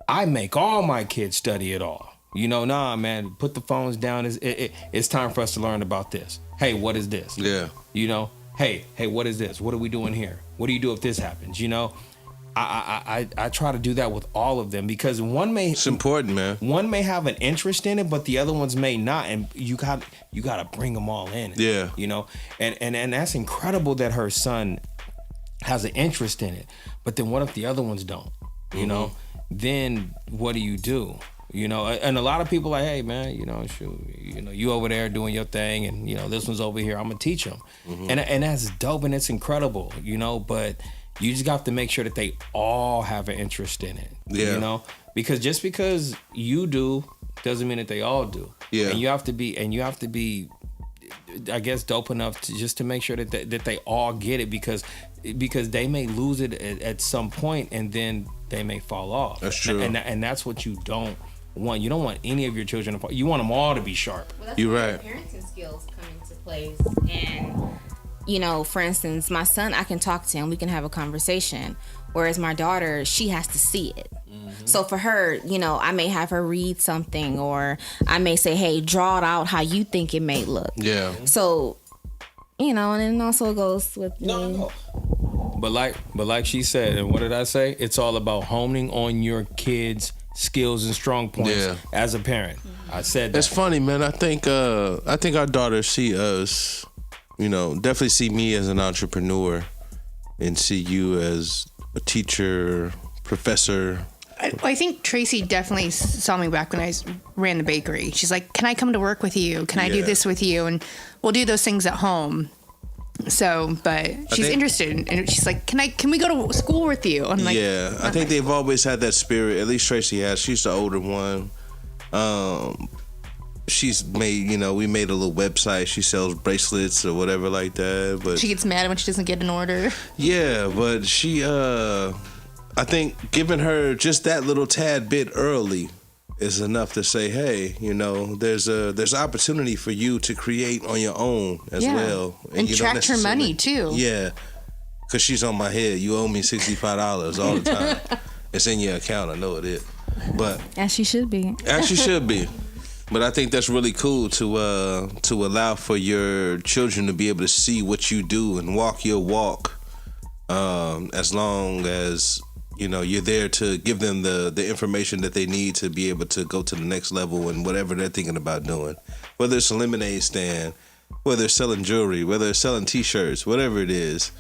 I make all my kids study it all. You know, nah, man, put the phones down. It's time for us to learn about this. Hey, what is this? Yeah. You know, hey, what is this? What are we doing here? What do you do if this happens? You know, I try to do that with all of them because it's important, man. One may have an interest in it, but the other ones may not, and you got to bring them all in. Yeah. You know, and that's incredible that her son has an interest in it. But then what if the other ones don't? You know, then what do you do? You know, and a lot of people are like, hey man, you know, shoot, you know, you over there doing your thing, and you know, this one's over here. I'm gonna teach them, and that's dope and it's incredible, you know. But you just have to make sure that they all have an interest in it. Yeah. You know, because just because you do doesn't mean that they all do. Yeah. And you have to be, I guess, dope enough to make sure that they all get it because they may lose it at some point and then they may fall off. That's true. And that's what you don't want. You don't want any of your children to fall. You want them all to be sharp. Well, that's You're right. Parenting skills come into place. And, you know, for instance, my son, I can talk to him. We can have a conversation. Whereas my daughter, she has to see it. So for her, you know, I may have her read something or I may say, hey, draw it out how you think it may look. Yeah. So, you know, and then also goes with me. No. But like she said, and what did I say? It's all about honing on your kids' skills and strong points as a parent. I said that. It's funny, man. I think our daughters see us, you know, definitely see me as an entrepreneur and see you as a teacher, professor. I think Tracy definitely saw me back when I ran the bakery. She's like, can I come to work with you? Can I do this with you? And we'll do those things at home. So, but she's interested, and she's like, "Can we go to school with you?" I'm like, "Yeah." I think they've always had that spirit. At least Tracy has. She's the older one. She's made, you know, we made a little website. She sells bracelets or whatever like that. But she gets mad when she doesn't get an order. Yeah, but she, I think giving her just that little tad bit early is enough to say, hey, you know, there's opportunity for you to create on your own as well. And you don't track her money too. Yeah. Because she's on my head. You owe me $65 all the time. It's in your account. I know it is. But As she should be. as she should be. But I think that's really cool to allow for your children to be able to see what you do and walk your walk, as long as you know you're there to give them the information that they need to be able to go to the next level and whatever they're thinking about doing. Whether it's a lemonade stand, whether it's selling jewelry, whether it's selling T-shirts, whatever it is.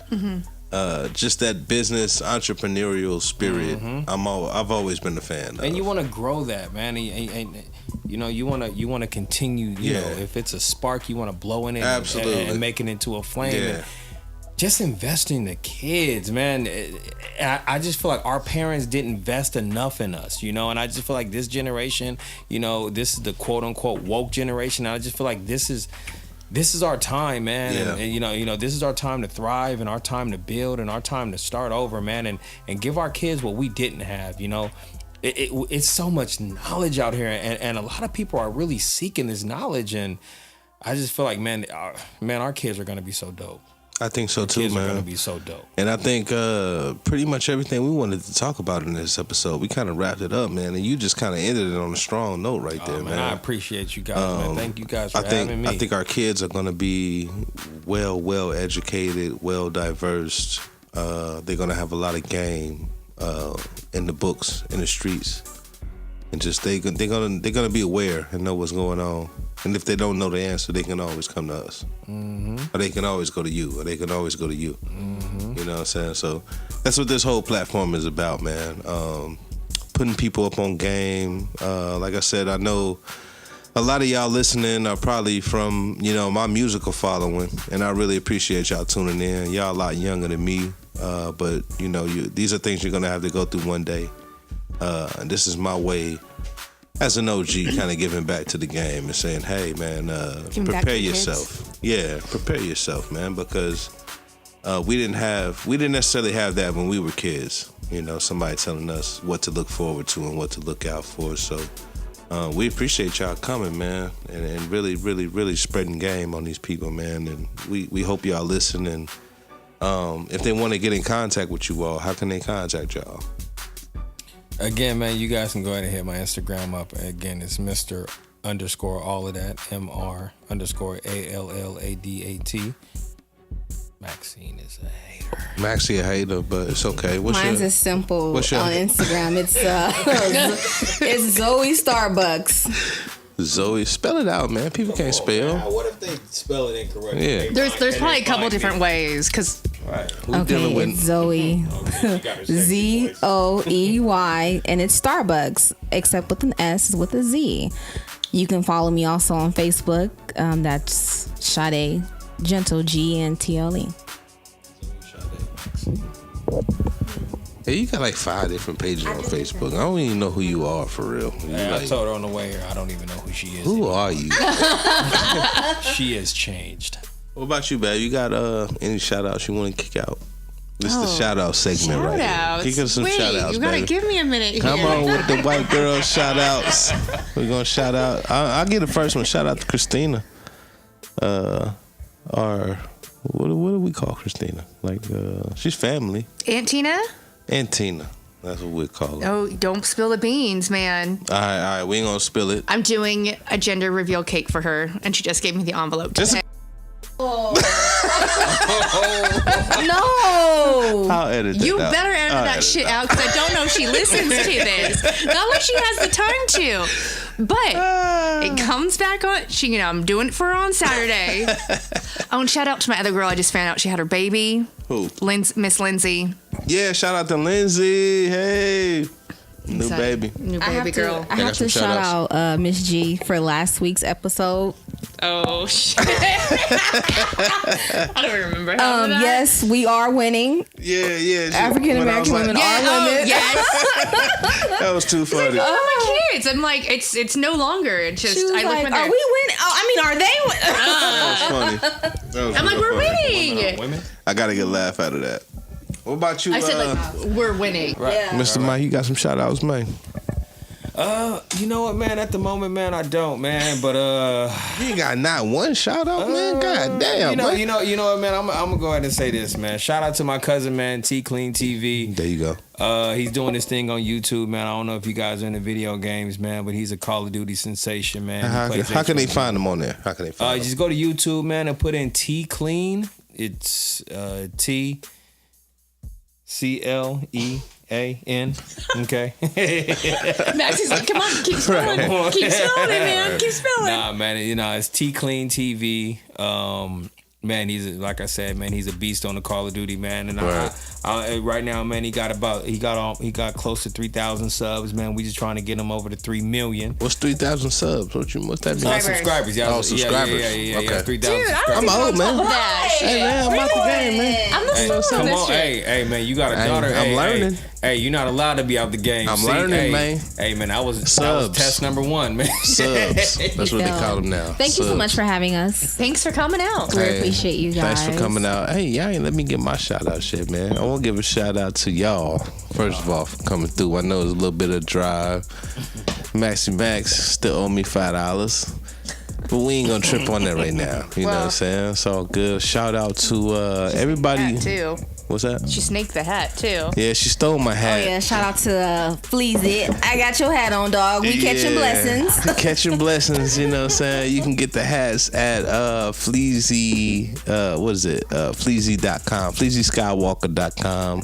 Just that business entrepreneurial spirit. I've always been a fan of. And you want to grow that, man. And you know, you want to continue. You know, if it's a spark, you want to blow in it, and make it into a flame. Yeah. And just invest in the kids, man. I just feel like our parents didn't invest enough in us, you know. And I just feel like this generation, you know, this is the quote unquote woke generation. I just feel like this is our time, man. Yeah. And you know, this is our time to thrive and our time to build and our time to start over, man. And give our kids what we didn't have, you know. It's so much knowledge out here, and a lot of people are really seeking this knowledge. And I just feel like, man, our kids are gonna be so dope. I think so too, Kids man. are gonna be so dope. And I think pretty much everything we wanted to talk about in this episode, we kind of wrapped it up, man. And you just kind of ended it on a strong note right there, man. I appreciate you guys, man. Thank you guys for having me. I think our kids are going to be well educated, well diverse. They're going to have a lot of game in the books, in the streets, and just they're gonna be aware and know what's going on. And if they don't know the answer, they can always come to us, or they can always go to you, or they can always go to you. You know what I'm saying? So that's what this whole platform is about, man. Putting people up on game. Like I said, I know a lot of y'all listening are probably from, you know, my musical following, and I really appreciate y'all tuning in. Y'all a lot younger than me, but you know, these are things you're gonna have to go through one day. And this is my way, as an OG, kind of giving back to the game and saying, hey, man, prepare yourself. Yeah, prepare yourself, man, because we didn't necessarily have that when we were kids. You know, somebody telling us what to look forward to and what to look out for. So we appreciate y'all coming, man, and really, really, really spreading game on these people, man. And we hope y'all listen. And if they want to get in contact with you all, how can they contact y'all? Again, man, you guys can go ahead and hit my Instagram up. Again, it's Mr. _ all of that, MR _ ALLADAT. Maxine is a hater. Maxie a hater, but it's okay. Mine's is simple what's your- on Instagram. It's it's Zoe Starbucks. Zoe, spell it out, man. People can't spell. What if they spell it incorrectly? Yeah. There's probably a couple different ways because Right. We're dealing Okay, with it's Zoe ZOEY, and it's Starbucks, except with an S with a Z. You can follow me also on Facebook. That's Sade Gentle GNTLE. Hey, you got like 5 different pages on Facebook. I don't even know who you are for real. Yeah, I Like, told her on the way here, I don't even know who she is. who are you? She has changed. What about you, babe? You got any shout outs you want to kick out? This is the shout out segment right here. Kick us some Wait, shout outs, you gotta baby. give me a minute Come here. on with the white girl shout outs. We're gonna shout out. I'll get the first one. Shout out to Christina. Or what do we call Christina? Like she's family. Aunt Tina? And Tina. That's what we call her. Oh, don't spill the beans, man. All right. We ain't gonna spill it. I'm doing a gender reveal cake for her, and she just gave me the envelope. Just today. No. I'll edit it You out. better edit I'll that shit out because I don't know if she listens to this. Not like she has the time to. But it comes back on. I'm doing it for her on Saturday. Oh, and shout out to my other girl. I just found out she had her baby. Who? Miss Lindsay. Yeah, shout out to Lindsay. Hey. New So, baby. New I baby girl. I have some to shout shout-outs. out Miss G for last week's episode. Oh, shit. I don't remember. How that. Yes, we are winning. Yeah. African American women Yeah, are women. yes. That was too funny. Oh, my kids. I'm like, it's no longer. It's just, She was I look like, when "Are they're. we winning? Oh, I mean, are they?" That was funny. That was I'm like, real we're funny. winning. Women? I gotta get a laugh out of that. What about you, I said like we're winning. Mr. Mike? You got some shout outs, man? You know what, man? At the moment, man, I don't, man. But You ain't got not one shout out, man. God damn, you know what, man? I'm gonna go ahead and say this, man. Shout out to my cousin, man, T Clean TV. There you go. He's doing this thing on YouTube, man. I don't know if you guys are into video games, man, but he's a Call of Duty sensation, man. How can they find him on there? How can they find him? Just go to YouTube, man, and put in T Clean. It's T CLEAN. Okay. Max is like, come on, keep spelling. Keep spelling it, man. Keep spelling. Nah, man, it's T Clean TV. Man, like I said, man, he's a beast on the Call of Duty, man. And right now, man, he got close to 3,000 subs, man. We just trying to get him over to 3 million. What's 3,000 subs? What's that mean? Subscribers. Yeah. Subscribers. Yeah. Okay. 3,000 Dude, subscribers. I'm old, man. Hey, man, I'm out the game, man. I'm not Come on this on, shit. hey, man, you got a daughter. I'm learning. Hey, you're not allowed to be out the game. I'm learning, man. Hey, man, that was Subs. test number 1, man. Subs. That's what they call them now. Thank you so Subs. much for having us. Thanks for coming out. We Hey, appreciate you guys. Thanks for coming out. Hey, y'all ain't let me get my shout out shit, man. I want to give a shout out to y'all, first of all, for coming through. I know it's a little bit of drive. Maxie Max still owe me $5. But we ain't gonna trip on that right now. You know what I'm saying? It's all good. Shout out to everybody. Hat too. What's that? She snaked the hat too. Yeah, she stole my Oh hat. yeah, shout out to Fleazy. I got your hat on, dog. We catching blessings. Catching blessings, you know what I'm saying? You can get the hats at Fleazy, what is it? Fleazy.com, FleazySkywalker.com.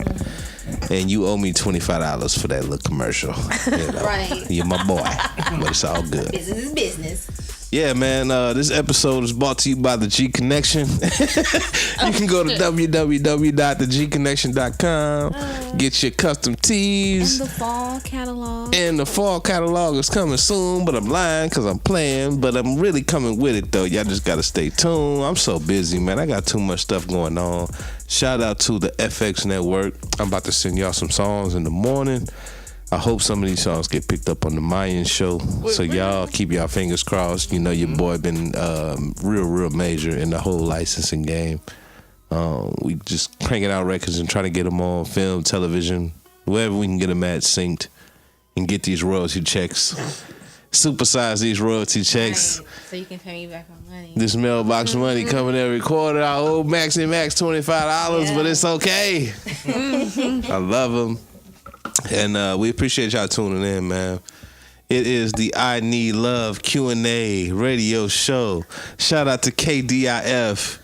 And you owe me $25 for that little commercial. You know? Right. You're my boy. But it's all good. Business is business. Yeah, man. This episode is brought to you by the G Connection. You can go to www.thegconnection.com. Get your custom tees. And the fall catalog. And the fall catalog is coming soon, but I'm lying because I'm playing. But I'm really coming with it, though. Y'all just got to stay tuned. I'm so busy, man. I got too much stuff going on. Shout out to the FX Network. I'm about to send y'all some songs in the morning. I hope some of these songs get picked up on the Mayan show. So y'all keep y'all fingers crossed. You know your boy been real major in the whole licensing game. We just cranking out records and trying to get them on film, television, wherever we can get them at synced and get these royalty checks. Supersize these royalty checks. Right. So you can pay me back on money. This mailbox money coming every quarter. I owe Max and Max $25, but it's okay. I love them. And we appreciate y'all tuning in, man. It is the iKneadLove Q&A radio show. Shout out to KDIF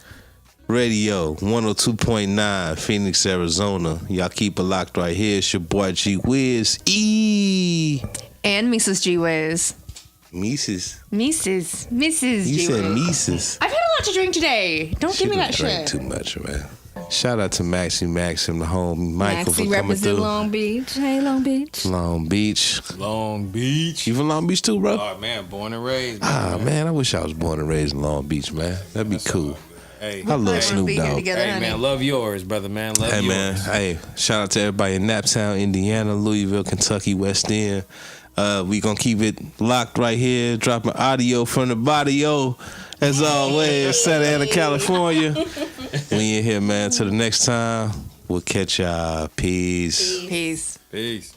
Radio 102.9 Phoenix, Arizona. Y'all keep it locked right here. It's your boy G-Wiz. And Mrs. G-Wiz. Mrs. Mrs. You G-Wiz. said Mrs. I've had a lot to drink today. Don't give me that Drank shit. too much, man. Shout out to Maxie Max and the home Michael Maxie for coming represent through. Long Beach. Hey, Long Beach. Long Beach. Long Beach. You from Long Beach too, bro? Oh, man, born and raised. Man, I wish I was born and raised in Long Beach, man. That'd be cool. Hey, I love Snoop Be here Dogg. together, hey, honey. man, love yours, brother, man. Love Hey, yours. man. Hey, shout out to everybody in Naptown, Indiana, Louisville, Kentucky, West End. We gonna keep it locked right here, dropping audio from the barrio, as always, Santa Ana, California. We in here, man. Till the next time, we'll catch y'all. Peace. Peace. Peace.